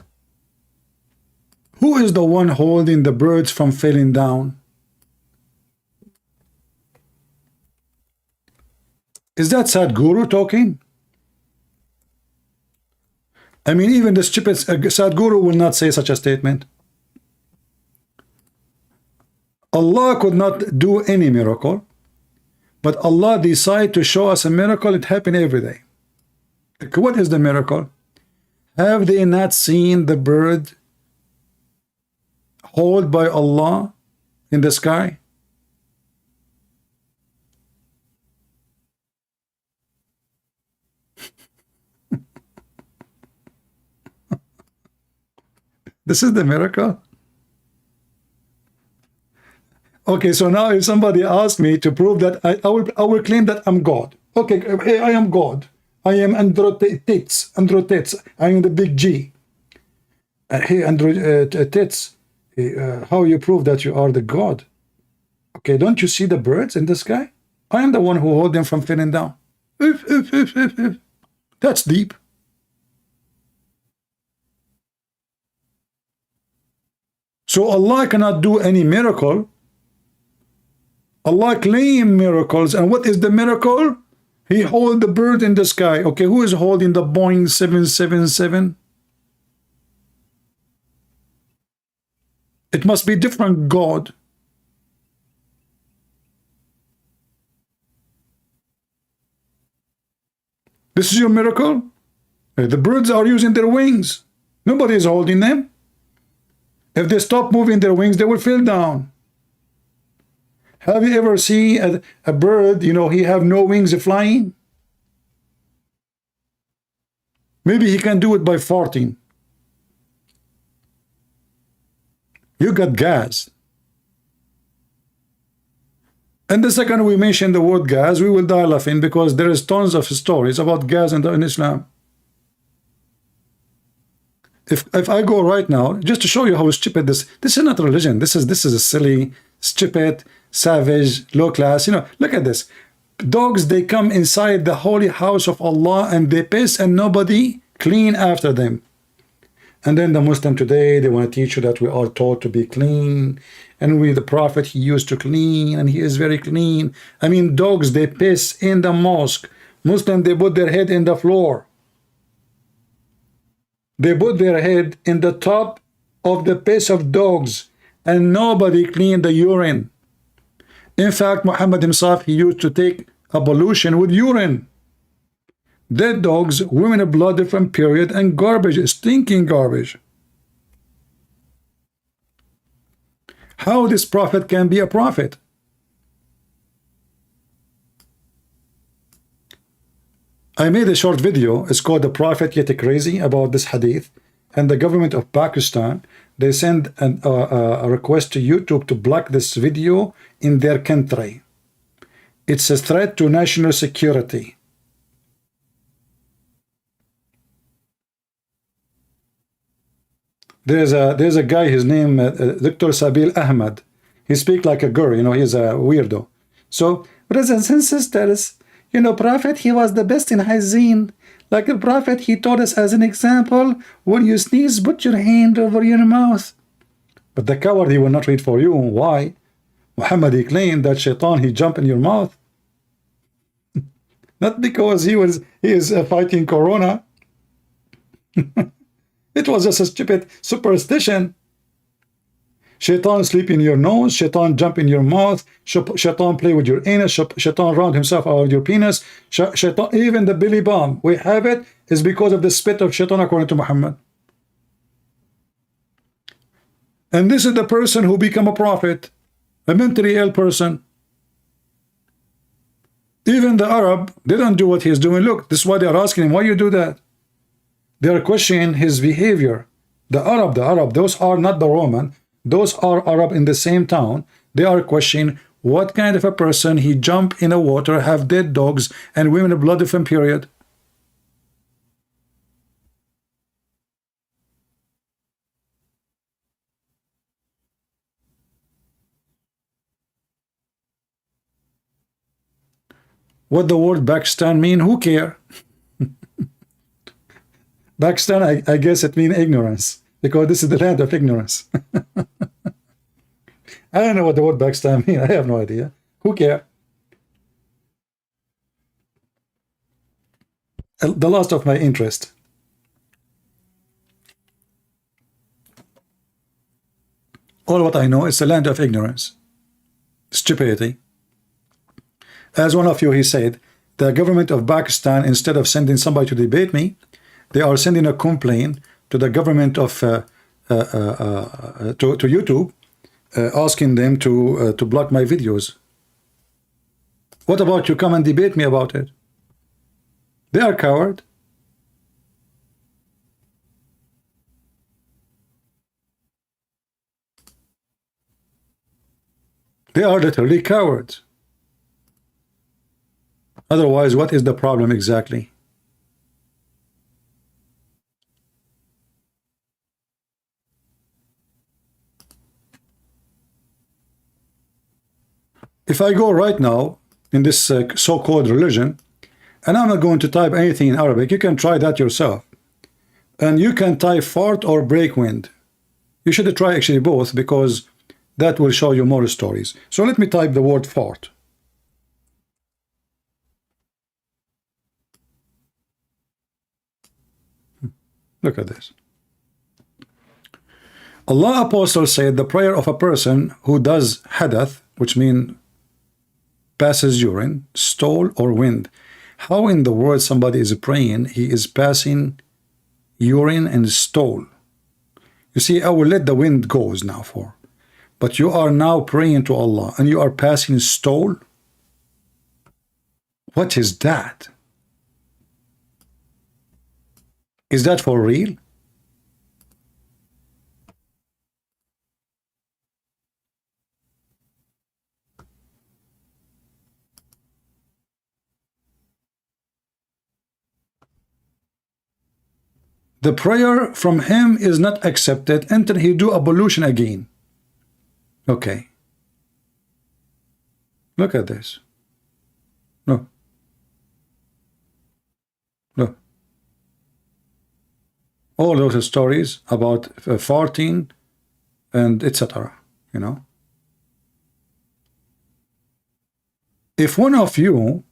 who is the one holding the birds from falling down? Is that Sadhguru talking? I mean, even the stupid Sadhguru will not say such a statement. Allah could not do any miracle, but Allah decided to show us a miracle. It happened every day. What is the miracle? Have they not seen the bird held by Allah in the sky? This is the miracle. Okay, so now if somebody asks me to prove that, I will claim that I'm God. Okay, hey, I am God. I am Androtets. I am the big G. Hey, Androtets, how you prove that you are the God? Okay, don't you see the birds in the sky? I am the one who hold them from falling down. That's deep. So Allah cannot do any miracle. Allah claim miracles, and what is the miracle? He hold the bird in the sky. Okay, who is holding the Boeing 777? It must be different God. This is your miracle? The birds are using their wings. Nobody is holding them. If they stop moving their wings, they will fall down. Have you ever seen a bird, you know, he have no wings flying? Maybe he can do it by farting. You got gas. And the second we mention the word gas, we will die laughing, because there is tons of stories about gas in Islam. If I go right now, just to show you how stupid this is not religion. This is a silly, stupid, savage, low class. You know, look at this. Dogs, they come inside the holy house of Allah and they piss and nobody clean after them. And then the Muslim today, they want to teach you that we are taught to be clean. And the Prophet, he used to clean and he is very clean. I mean, dogs, they piss in the mosque. Muslim, they put their head in the floor. They put their head in the top of the piss of dogs and nobody cleaned the urine. In fact, Muhammad himself, he used to take ablution with urine. Dead dogs, women of blood from period, and garbage, stinking garbage. How this prophet can be a prophet? I made a short video. It's called "The Prophet Yet Crazy" about this hadith. And the government of Pakistan, they send a request to YouTube to block this video in their country. It's a threat to national security. There's a guy, his name Dr. Sabil Ahmad. He speaks like a girl, you know, he's a weirdo. So, brothers and sisters, you know, Prophet, he was the best in hygiene. Like the Prophet, he taught us as an example, when you sneeze, put your hand over your mouth. But the coward, he will not read for you. Why? Muhammad, he claimed that shaitan, he jumped in your mouth. Not because he is fighting corona. It was just a stupid superstition. Shaitan sleep in your nose, shaitan jump in your mouth, shaitan play with your anus, shaitan round himself out your penis, shaitan, even the belly bomb, we have it, is because of the spit of shaitan according to Muhammad. And this is the person who become a prophet, a mentally ill person. Even the Arab, they don't do what he's doing. Look, this is why they are asking him, why you do that? They are questioning his behavior. The Arab, those are not the Roman. Those are Arab in the same town. They are questioning what kind of a person he jump in the water, have dead dogs, and women of blood from period. What the word Pakistan mean? Who care? Pakistan, I guess it means ignorance, because this is the land of ignorance. I don't know what the word Pakistan means. I have no idea. Who cares? The loss of my interest. All what I know is the land of ignorance, stupidity. As one of you, he said, the government of Pakistan, instead of sending somebody to debate me, they are sending a complaint to the government of to YouTube, asking them to block my videos. What about you come and debate me about it? They are coward. They are literally cowards. Otherwise, what is the problem exactly? If I go right now in this so-called religion, and I'm not going to type anything in Arabic, you can try that yourself. And you can type fart or break wind. You should try actually both, because that will show you more stories. So let me type the word fart. Look at this. Allah Apostle said the prayer of a person who does hadath, which means passes urine, stool, or wind. How in the world somebody is praying, he is passing urine and stool? You see, I will let the wind goes now for. But you are now praying to Allah and you are passing stool? What is that? Is that for real? the prayer from him is not accepted until he do ablution again. Okay. Look at this. Look. Look. All those stories about farting and etc. You know. If one of you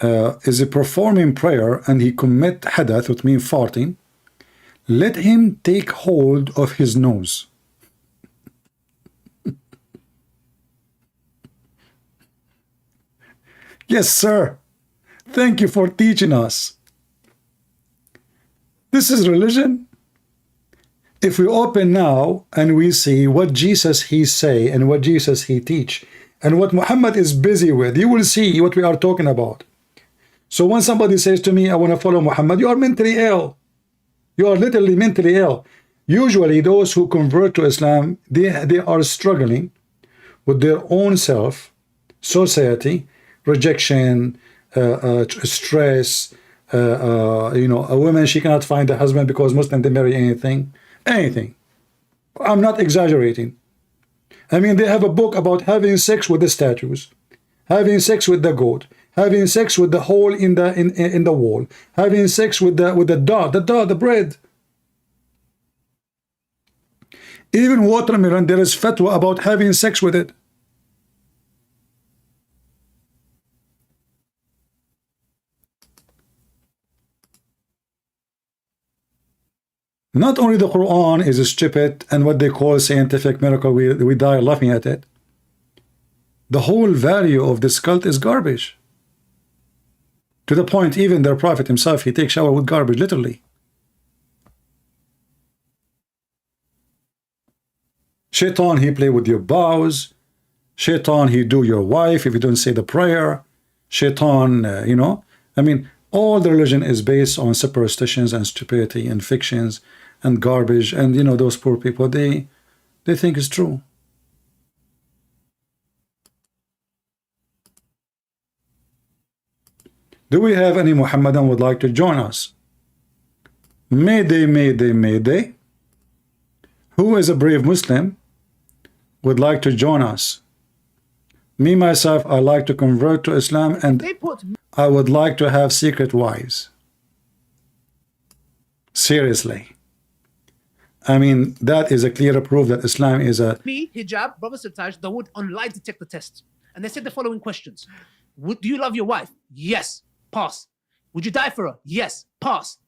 is performing prayer and he commit hadath, which means farting, let him take hold of his nose. Yes, sir. Thank you for teaching us. This is religion. If we open now and we see what Jesus he say and what Jesus he teach and what Muhammad is busy with, you will see what we are talking about. So when somebody says to me, I want to follow Muhammad, you are mentally ill. You are literally mentally ill. Usually those who convert to Islam, they are struggling with their own self, society, rejection, stress, you know, a woman, she cannot find a husband because Muslims they marry anything. I'm not exaggerating. I mean, they have a book about having sex with the statues, having sex with the goat, having sex with the hole in the wall, having sex with the bread. Even watermelon, there is fatwa about having sex with it. Not only the Quran is stupid and what they call scientific miracle, we die laughing at it. The whole value of this cult is garbage. To the point, even their prophet himself, he takes shower with garbage, literally. Shaitan, he play with your vows. Shaitan, he do your wife if you don't say the prayer. Shaitan, you know, I mean, all the religion is based on superstitions and stupidity and fictions and garbage. And, you know, those poor people, they think it's true. Do we have any Muhammadan would like to join us? Mayday, mayday, mayday. Who is a brave Muslim would like to join us? Me, myself, I like to convert to Islam and I would like to have secret wives. Seriously. I mean, that is a clear proof that Islam is a... Me, hijab, Brother Sataj, they would on lie detector test. And they said the following questions. Do you love your wife? Yes. Pass. Would you die for her? Yes. Pass.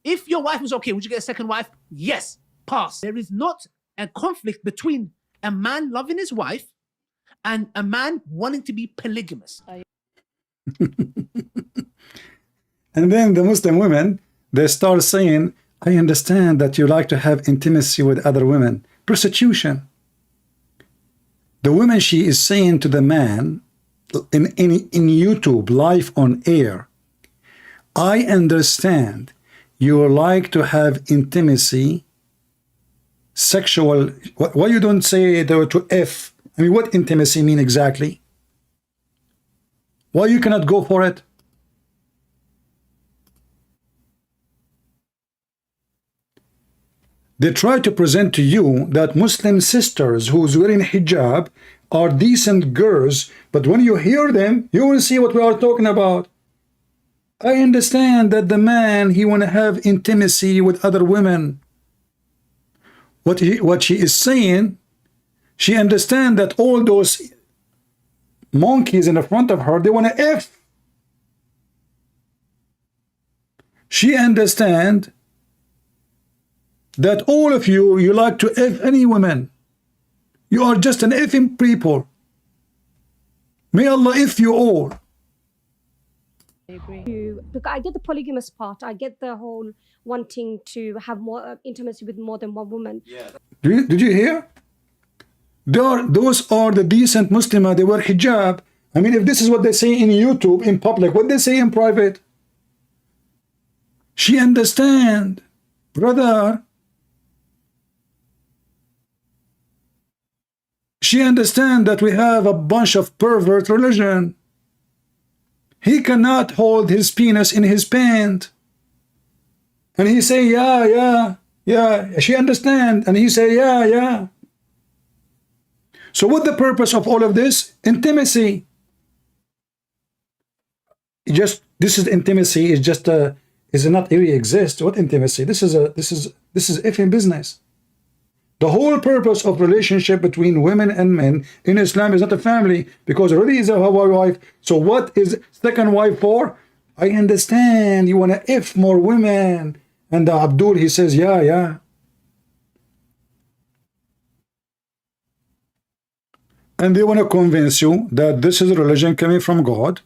If your wife was okay, would you get a second wife? Yes. Pass. There is not a conflict between a man loving his wife and a man wanting to be polygamous. And then the Muslim women, they start saying, I understand that you like to have intimacy with other women. Prostitution. The woman, she is saying to the man in YouTube, live on air, I understand you like to have intimacy, sexual. Why you don't say to F? I mean, what intimacy mean exactly? Why you cannot go for it? They try to present to you that Muslim sisters who's wearing hijab are decent girls, but when you hear them, you will see what we are talking about. I understand that the man, he want to have intimacy with other women. What she is saying, she understand that all those monkeys in the front of her, they want to F. She understand that all of you, you like to F any woman. You are just an effing people. May Allah F you all. I agree. Because I get the polygamous part. I get the whole wanting to have more intimacy with more than one woman. Yeah. Did you hear? Those are the decent Muslims. They wear hijab. I mean, if this is what they say in YouTube, in public, what they say in private? She understand, brother. She understand that we have a bunch of pervert religion. He cannot hold his penis in his pant. And he say, yeah, she understand. And he say, yeah. So what the purpose of all of this? Intimacy. This is intimacy. Is just is not really exist. What intimacy? This is effing business. The whole purpose of relationship between women and men in Islam is not a family, because already is a wife. So what is second wife for? I understand you want to if more women. And Abdul, he says, yeah. And they want to convince you that this is a religion coming from God,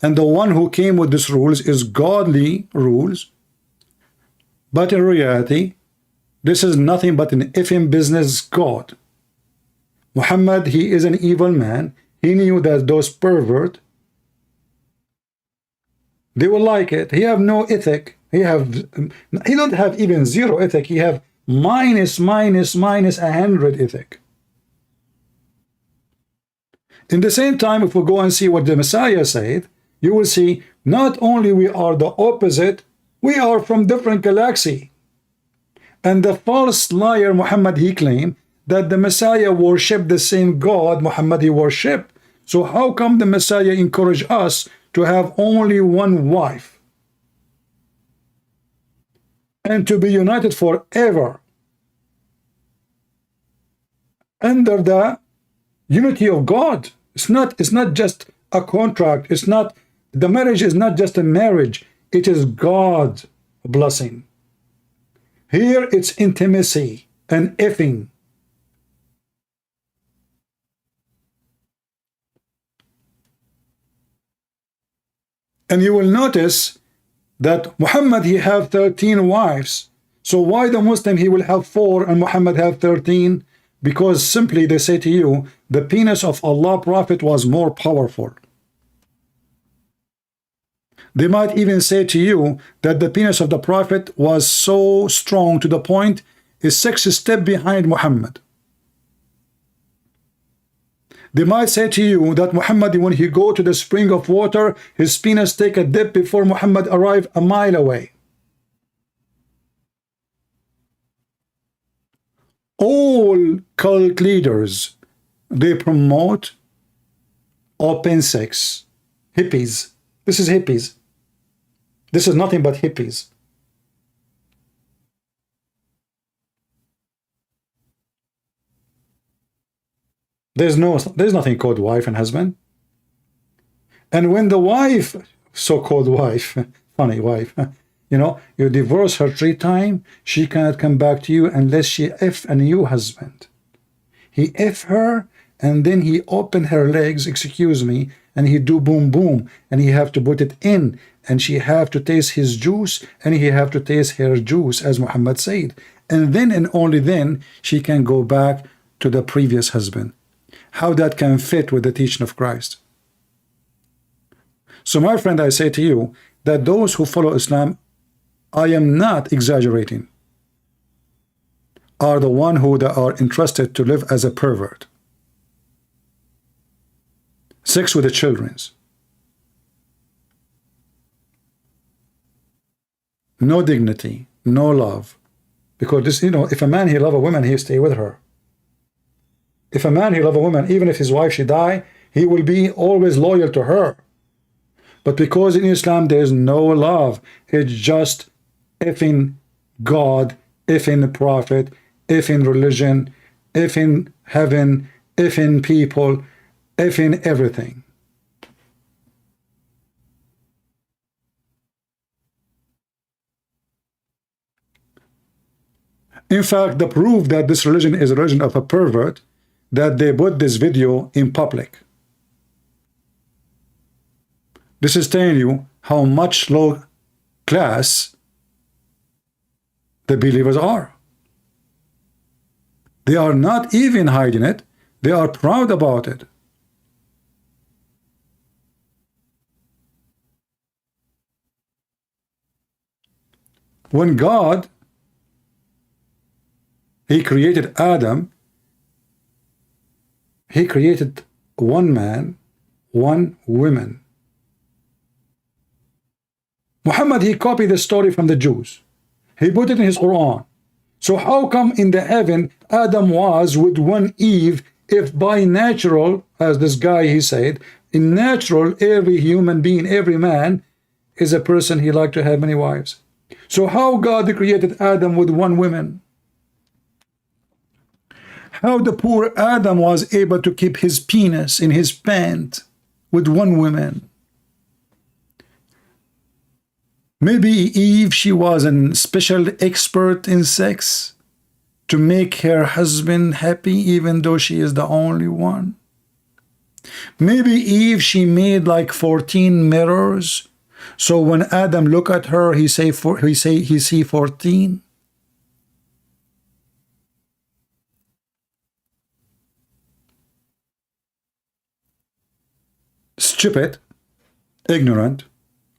and the one who came with these rules is godly rules. But in reality, this is nothing but an effing business god. Muhammad, he is an evil man. He knew that those pervert, they will like it. He have no ethic. He don't have even zero ethic. He have minus 100 ethic. In the same time, if we go and see what the Messiah said, you will see not only we are the opposite, we are from different galaxy. And the false liar Muhammad, he claimed that the Messiah worshiped the same God Muhammad he worshiped. So how come the Messiah encouraged us to have only one wife and to be united forever under the unity of God? It's not just a contract. The marriage is not just a marriage. It is God's blessing. Here it's intimacy and effing. And you will notice that Muhammad, he have 13 wives. So why the Muslim, he will have 4 and Muhammad have 13? Because simply they say to you, the penis of Allah Prophet was more powerful. They might even say to you that the penis of the Prophet was so strong to the point is 6 steps behind Muhammad. They might say to you that Muhammad, when he go to the spring of water, his penis take a dip before Muhammad arrived a mile away. All cult leaders, they promote open sex. Hippies. This is hippies. This is nothing but hippies. There's nothing called wife and husband. And when the wife, so-called wife, funny wife, you divorce her 3 times, she cannot come back to you unless she F a new husband. He F her, and then he open her legs, excuse me, and he do boom boom, and he have to put it in, and she have to taste his juice, and he have to taste her juice, as Muhammad said. And then and only then she can go back to the previous husband. How that can fit with the teaching of Christ? So my friend, I say to you that those who follow Islam, I am not exaggerating, are the one who are entrusted to live as a pervert. Sex with the children's. No dignity, no love. Because this, if a man he love a woman, he stay with her. If a man he love a woman, even if his wife she die, he will be always loyal to her. But because in Islam there is no love, it's just effing God, effing prophet, effing religion, effing heaven, effing people, effing everything. In fact, the proof that this religion is a religion of a pervert, that they put this video in public. This is telling you how much low class the believers are. They are not even hiding it. They are proud about it. When God, he created Adam, he created one man, one woman. Muhammad, he copied the story from the Jews. He put it in his Quran. So how come in the heaven Adam was with one Eve, if by natural, as this guy he said, in natural, every human being, every man is a person he like to have many wives. So how God created Adam with one woman? How the poor Adam was able to keep his penis in his pant with one woman? Maybe Eve, she was a special expert in sex to make her husband happy, even though she is the only one. Maybe Eve, she made like 14 mirrors, so when Adam look at her, he see 14. Stupid, ignorant,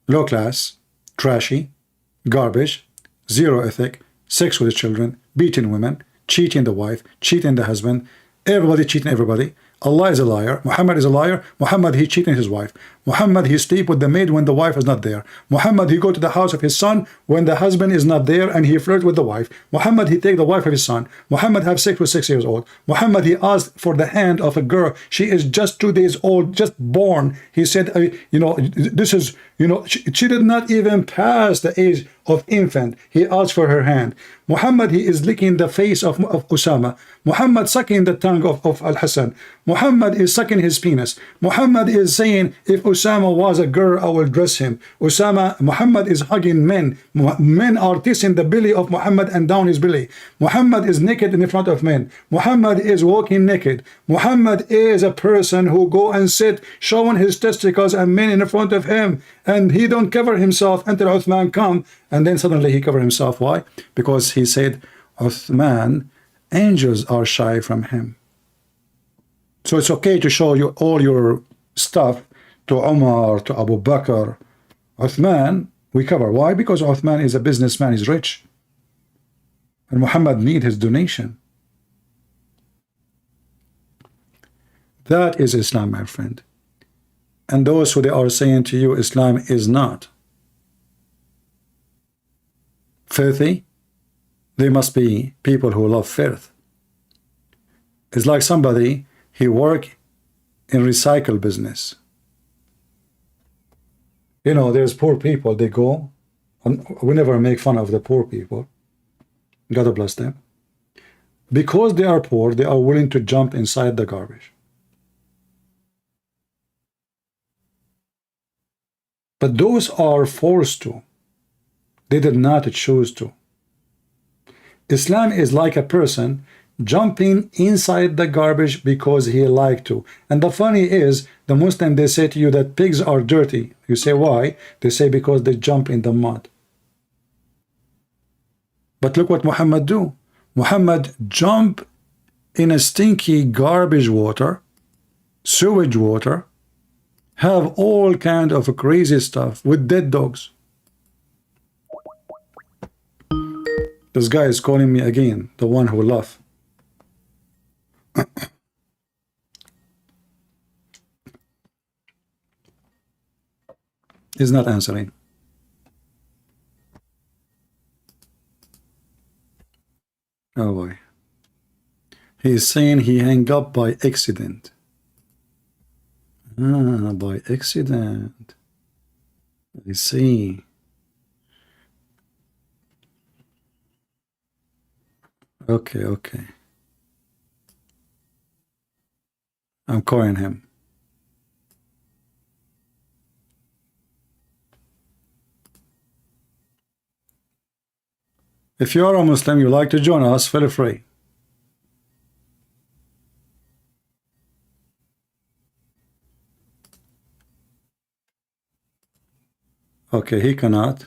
low class, trashy, garbage, zero ethic, sex with children, beating women, cheating the wife, cheating the husband, everybody cheating everybody. Allah is a liar. Muhammad is a liar. Muhammad, he cheating his wife. Muhammad, he sleep with the maid when the wife is not there. Muhammad, he go to the house of his son when the husband is not there and he flirt with the wife. Muhammad, he take the wife of his son. Muhammad have sex with 6 years old. Muhammad, he asked for the hand of a girl. She is just 2 days old, just born. He said, you know, this is, you know, she did not even pass the age of infant. He asked for her hand. Muhammad, he is licking the face of Osama. Muhammad sucking the tongue of Al-Hassan. Muhammad is sucking his penis. Muhammad is saying, if Osama was a girl, I will dress him. Muhammad is hugging men. Men are kissing the belly of Muhammad and down his belly. Muhammad is naked in front of men. Muhammad is walking naked. Muhammad is a person who go and sit showing his testicles and men in front of him, and he don't cover himself until Uthman come, and then suddenly he cover himself. Why? Because he said, Uthman, angels are shy from him. So it's okay to show you all your stuff to Umar, to Abu Bakr. Uthman, we cover. Why? Because Uthman is a businessman, he's rich. And Muhammad need his donation. That is Islam, my friend. And those who they are saying to you, Islam is not filthy, they must be people who love filth. It's like somebody, he work in recycle business. You know, there's poor people, they go, and we never make fun of the poor people. God bless them. Because they are poor, they are willing to jump inside the garbage. But those are forced to. They did not choose to. Islam is like a person jumping inside the garbage because he liked to. And the funny is, the Muslim, they say to you that pigs are dirty. You say, why? They say because they jump in the mud. But look what Muhammad do. Muhammad jump in a stinky garbage water, sewage water, have all kind of crazy stuff with dead dogs. This guy is calling me again, the one who laugh. He's not answering. Oh boy. He's saying he hung up by accident. Ah, by accident. I see. Okay, okay. I'm calling him. If you are a Muslim, you like to join us, feel free. Okay, he cannot.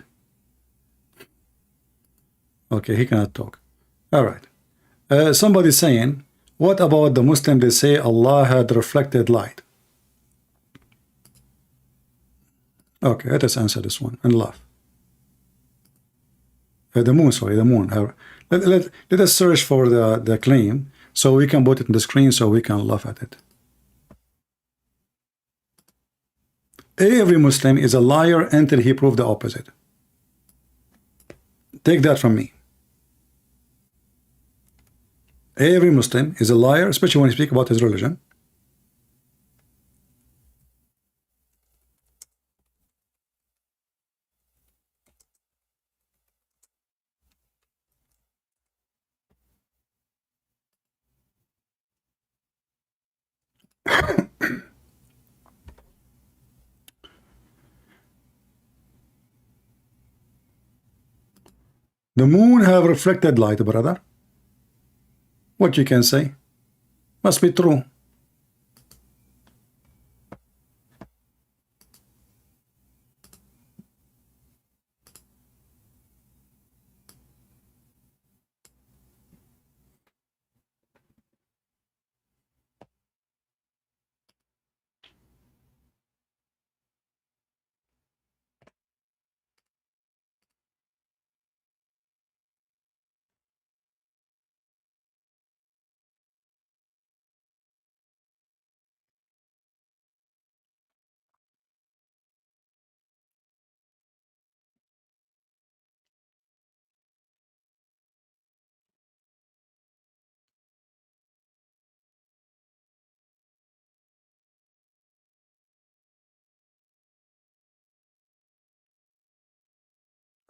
Okay, he cannot talk. All right. Somebody saying, what about the Muslim? They say Allah had reflected light. Okay, let us answer this one and laugh. The moon, sorry, the moon. Let us search for the claim so we can put it on the screen so we can laugh at it. Every Muslim is a liar until he proves the opposite. Take that from me. Every Muslim is a liar, especially when he speaks about his religion. The moon have reflected light, brother. What you can say? Must be true.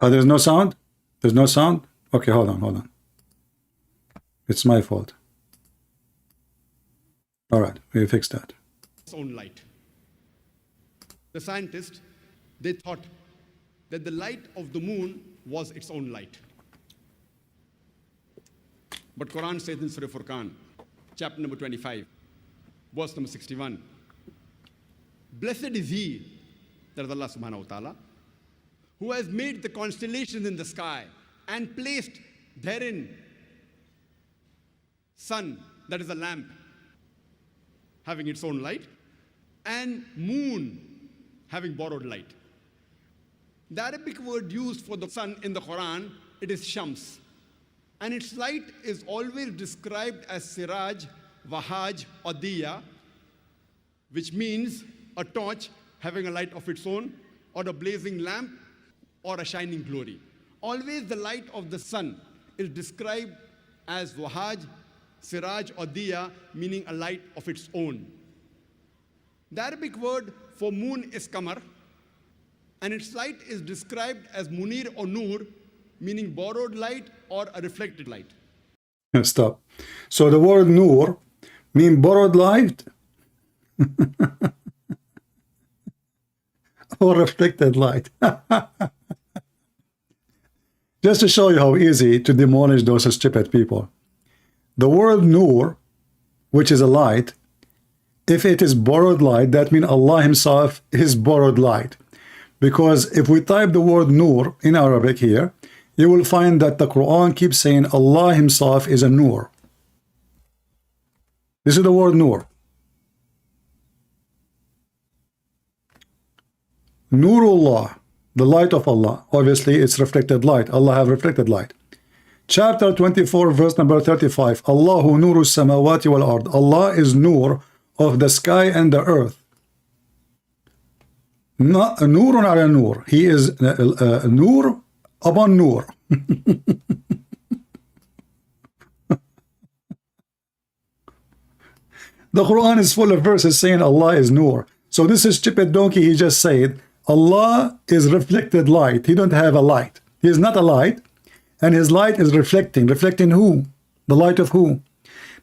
Oh, there's no sound? There's no sound? Okay, hold on. It's my fault. All right, we fixed that. Its own light. The scientists, they thought that the light of the moon was its own light. But Quran says in Surah Furqan, chapter number 25, verse number 61, blessed is he, that is Allah subhanahu wa ta'ala, who has made the constellations in the sky and placed therein sun, that is a lamp, having its own light, and moon, having borrowed light. The Arabic word used for the sun in the Quran, it is shams. And its light is always described as siraj, wahaj, or diya, which means a torch having a light of its own, or a blazing lamp, or a shining glory. Always the light of the sun is described as wahaj, siraj, or diya, meaning a light of its own. The Arabic word for moon is qamar, and its light is described as munir or nur, meaning borrowed light or a reflected light. Stop. So the word nur mean borrowed light or reflected light. Just to show you how easy to demolish those stupid people. The word nur, which is a light, if it is borrowed light, that means Allah himself is borrowed light. Because if we type the word nur in Arabic here, you will find that the Quran keeps saying Allah himself is a nur. This is the word nur. Nurullah, the light of Allah. Obviously, it's reflected light. Allah have reflected light. Chapter 24, verse number 35. Allahu nuru samawati wal ard. Allah is nur of the sky and the earth. Not nurun ala nur. He is nur upon nur. The Quran is full of verses saying Allah is nur. So this is stupid donkey, he just said Allah is reflected light. He don't have a light. He is not a light, and his light is reflecting. Reflecting who? The light of who?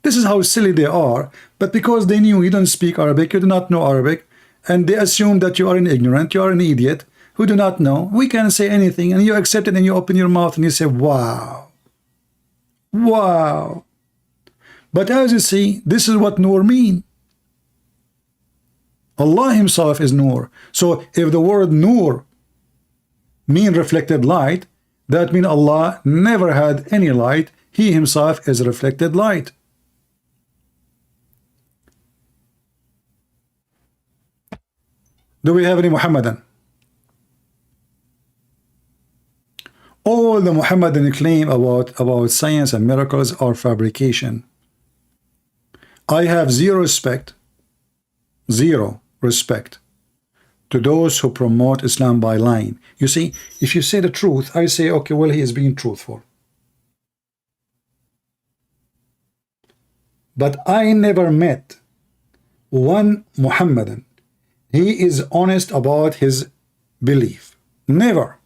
This is how silly they are. But because they knew you don't speak Arabic, you do not know Arabic, and they assume that you are an ignorant, you are an idiot who do not know, we can say anything, and you accept it, and you open your mouth and you say, wow. Wow. But as you see, this is what nur mean. Allah himself is nur. So if the word nur mean reflected light, that means Allah never had any light. He himself is reflected light. Do we have any Muhammadan? All the Muhammadan claim about science and miracles are fabrication. I have zero respect to those who promote Islam by lying. You see, if you say the truth, I say, okay, well, he is being truthful. But I never met one Muhammadan. He is honest about his belief. Never.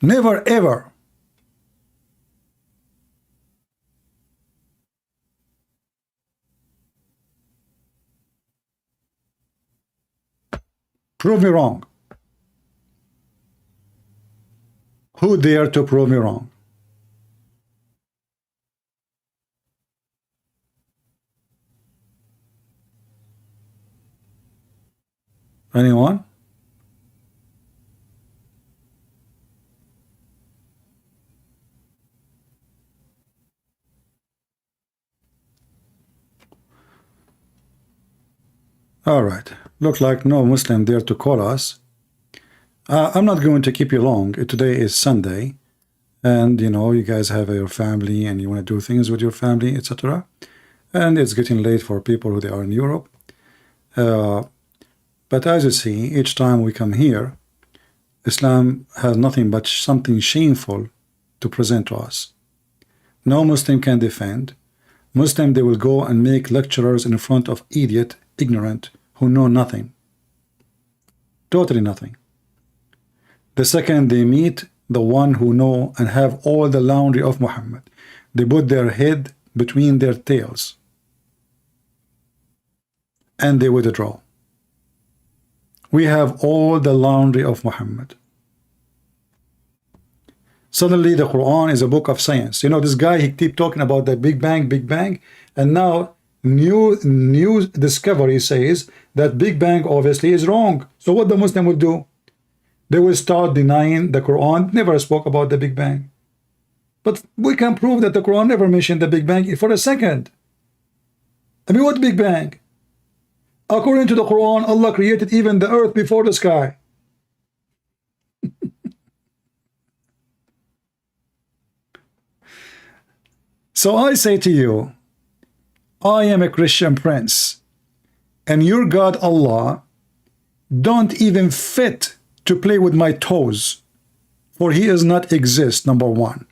Never, ever. Prove me wrong. Who dare to prove me wrong? Anyone? All right. Look like no Muslim dare to call us. I'm not going to keep you long. Today is Sunday, and you know you guys have your family and you want to do things with your family, etc. And it's getting late for people who they are in Europe. But as you see, each time we come here, Islam has nothing but something shameful to present to us. No Muslim can defend. Muslim, they will go and make lecturers in front of idiot, ignorant, who know nothing. Totally nothing. The second they meet the one who know and have all the laundry of Muhammad, they put their head between their tails and they withdraw. We have all the laundry of Muhammad. Suddenly the Quran is a book of science. You know, this guy, he keep talking about the Big Bang, and now new discovery says that Big Bang obviously is wrong. So what the Muslim will do? They will start denying the Quran never spoke about the Big Bang. But we can prove that the Quran never mentioned the Big Bang for a second. I mean, what Big Bang? According to the Quran, Allah created even the earth before the sky. So I say to you, I am a Christian prince, and your God Allah don't even fit to play with my toes, for he does not exist, number one.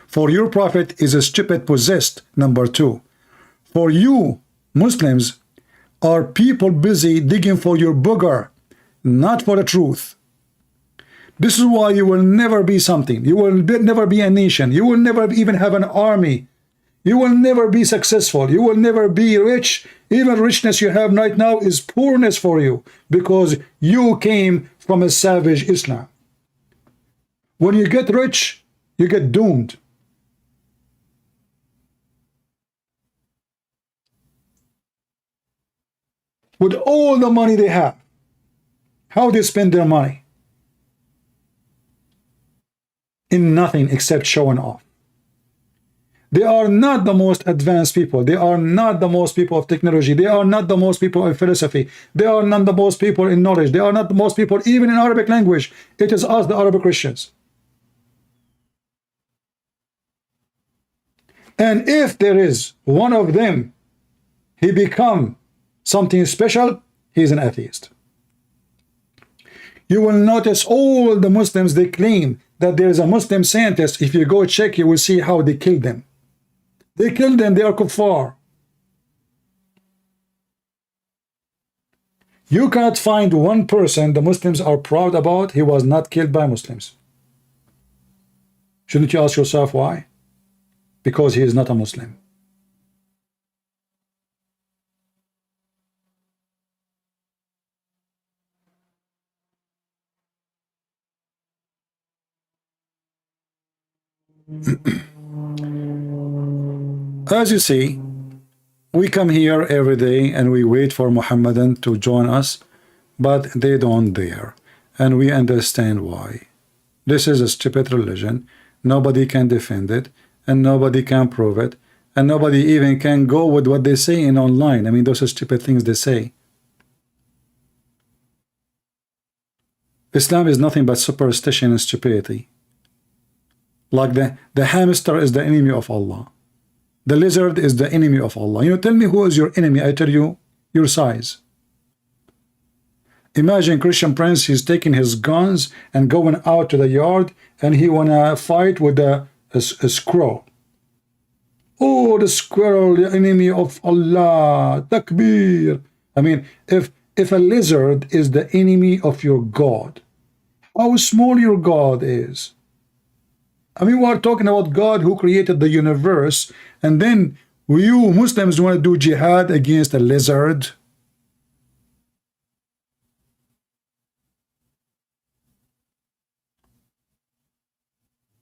For your prophet is a stupid possessed, number two. For you Muslims are people busy digging for your booger, not for the truth. This is why you will never be something. You will never be a nation. You will never even have an army. You will never be successful. You will never be rich. Even richness you have right now is poorness for you, because you came from a savage Islam. When you get rich, you get doomed. With all the money they have, how they spend their money? In nothing except showing off. They are not the most advanced people. They are not the most people of technology. They are not the most people in philosophy. They are not the most people in knowledge. They are not the most people even in Arabic language. It is us, the Arabic Christians. And if there is one of them, he become something special, he is an atheist. You will notice all the Muslims, they claim that there is a Muslim scientist. If you go check, you will see how they killed them. They killed them, they are kuffar. You cannot find one person the Muslims are proud about, he was not killed by Muslims. Shouldn't you ask yourself why? Because he is not a Muslim. As you see, we come here every day and we wait for Muhammadan to join us, but they don't dare, and we understand why. This is a stupid religion. Nobody can defend it, and nobody can prove it, and nobody even can go with what they say in online. I mean, those are stupid things they say. Islam is nothing but superstition and stupidity. Like the hamster is the enemy of Allah. The lizard is the enemy of Allah. You know, tell me who is your enemy. I tell you, your size. Imagine Christian Prince, he's taking his guns and going out to the yard, and he wanna fight with a squirrel. Oh, the squirrel, the enemy of Allah, takbir. I mean, if a lizard is the enemy of your God, how small your God is. I mean, we are talking about God who created the universe, and then you Muslims want to do jihad against a lizard?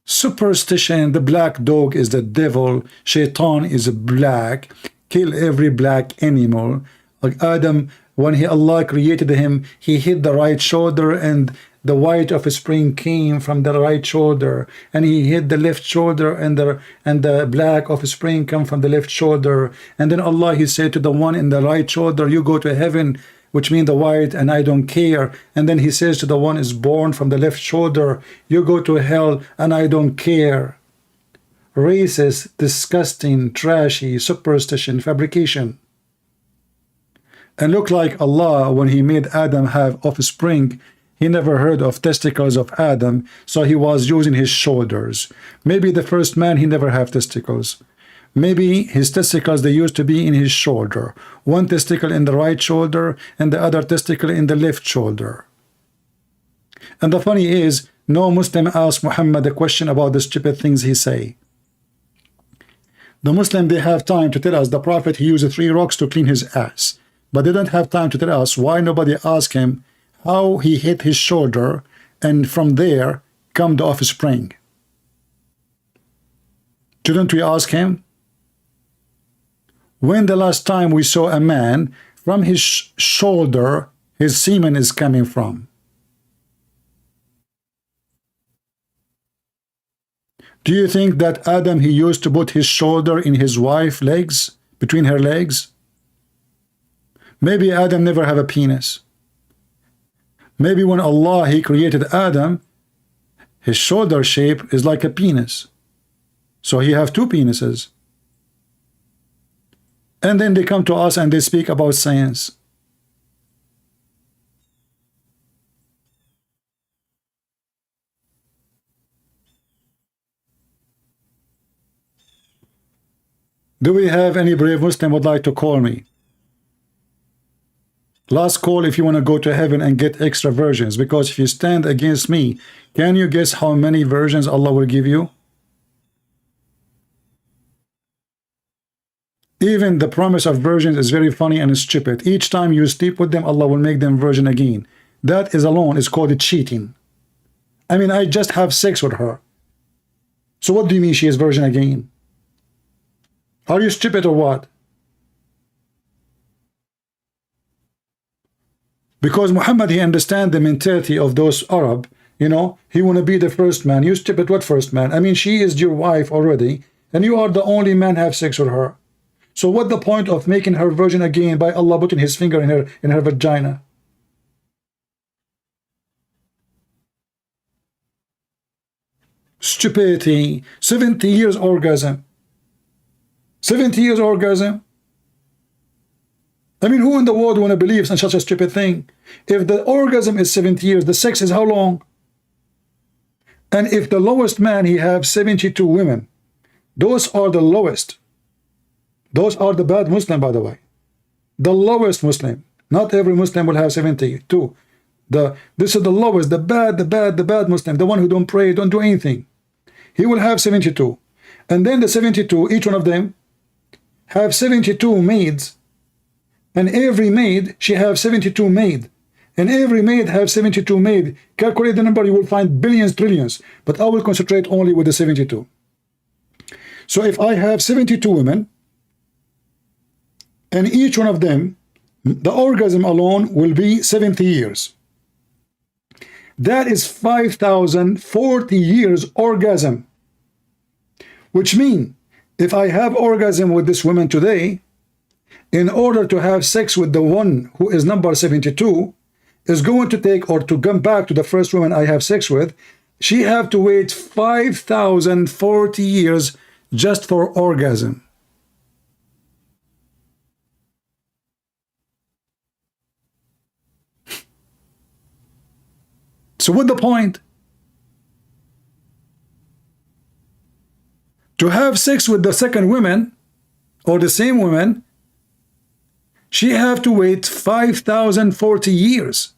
Superstition, the black dog is the devil, shaitan is black, kill every black animal. Like Adam, when Allah created him, he hit the right shoulder, and the white of spring came from the right shoulder, and he hit the left shoulder, and the black of spring come from the left shoulder. And then Allah, he said to the one in the right shoulder, you go to heaven, which means the white, and I don't care. And then he says to the one is born from the left shoulder, you go to hell, and I don't care. Racist, disgusting, trashy, superstition, fabrication. And look like Allah, when he made Adam have offspring, he never heard of testicles of Adam, so he was using his shoulders. Maybe the first man, he never have testicles. Maybe his testicles, they used to be in his shoulder. One testicle in the right shoulder and the other testicle in the left shoulder. And the funny is, no Muslim asked Muhammad a question about the stupid things he say. The Muslim, they have time to tell us the Prophet, he used 3 rocks to clean his ass. But they don't have time to tell us why nobody asked him how he hit his shoulder, and from there come the offspring. Shouldn't we ask him? When the last time we saw a man from his shoulder, his semen is coming from? Do you think that Adam, he used to put his shoulder in his wife's legs, between her legs? Maybe Adam never have a penis. Maybe when Allah, he created Adam, his shoulder shape is like a penis. So he have 2 penises. And then they come to us and they speak about science. Do we have any brave Muslim would like to call me? Last call if you want to go to heaven and get extra versions, because if you stand against me, can you guess how many versions Allah will give you? Even the promise of virgins is very funny and stupid. Each time you sleep with them, Allah will make them virgin again. That is alone is called cheating. I mean, I just have sex with her. So what do you mean she is virgin again? Are you stupid or what? Because Muhammad, he understands the mentality of those Arab. You know, he want to be the first man. You stupid, what first man? I mean, she is your wife already, and you are the only man have sex with her. So what the point of making her virgin again by Allah putting his finger in her vagina? Stupidity. 70 years orgasm. 70 years orgasm. I mean, who in the world want to believe in such a stupid thing? If the orgasm is 70 years, the sex is how long? And if the lowest man, he have 72 women, those are the lowest. Those are the bad Muslim, by the way. The lowest Muslim. Not every Muslim will have 72. This is the lowest, the bad Muslim, the one who don't pray, don't do anything. He will have 72. And then the 72, each one of them have 72 maids. And every maid, she have 72 maid. And every maid have 72 maid. Calculate the number, you will find billions, trillions. But I will concentrate only with the 72. So if I have 72 women, and each one of them, the orgasm alone will be 70 years. That is 5,040 years orgasm. Which means, if I have orgasm with this woman today, in order to have sex with the one who is number 72, is going to take, or to come back to the first woman I have sex with, she have to wait 5,040 years just for orgasm. So what's the point? To have sex with the second woman or the same woman, she have to wait 5,040 years.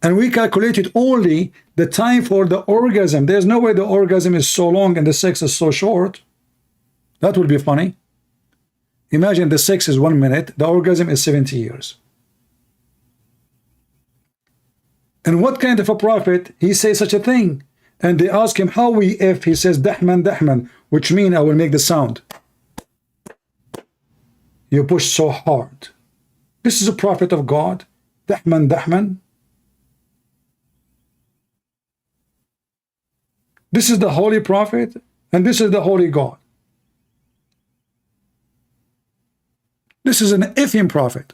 And we calculated only the time for the orgasm. There's no way the orgasm is so long and the sex is so short. That would be funny. Imagine the sex is 1 minute, the orgasm is 70 years. And what kind of a prophet he says such a thing? And they ask him how we if he says dahman dahman, which means I will make the sound. You push so hard. This is a prophet of God. Dahman dahman. This is the holy prophet, and this is the holy God. This is an effing prophet.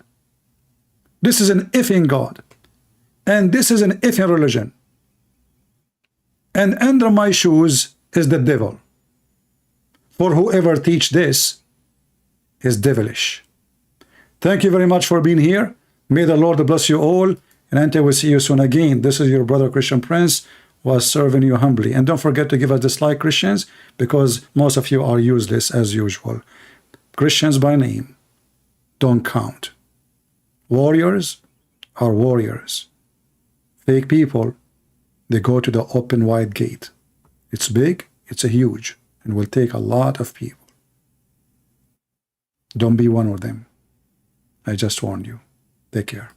This is an effing God. And this is an effing religion. And under my shoes is the devil. For whoever teach this is devilish. Thank you very much for being here. May the Lord bless you all. And until we see you soon again, this is your brother Christian Prince, was serving you humbly. And don't forget to give us dislike, Christians, because most of you are useless as usual. Christians by name don't count. Warriors are warriors. Fake people, they go to the open wide gate. It's big, it's a huge, and will take a lot of people. Don't be one of them. I just warned you. Take care.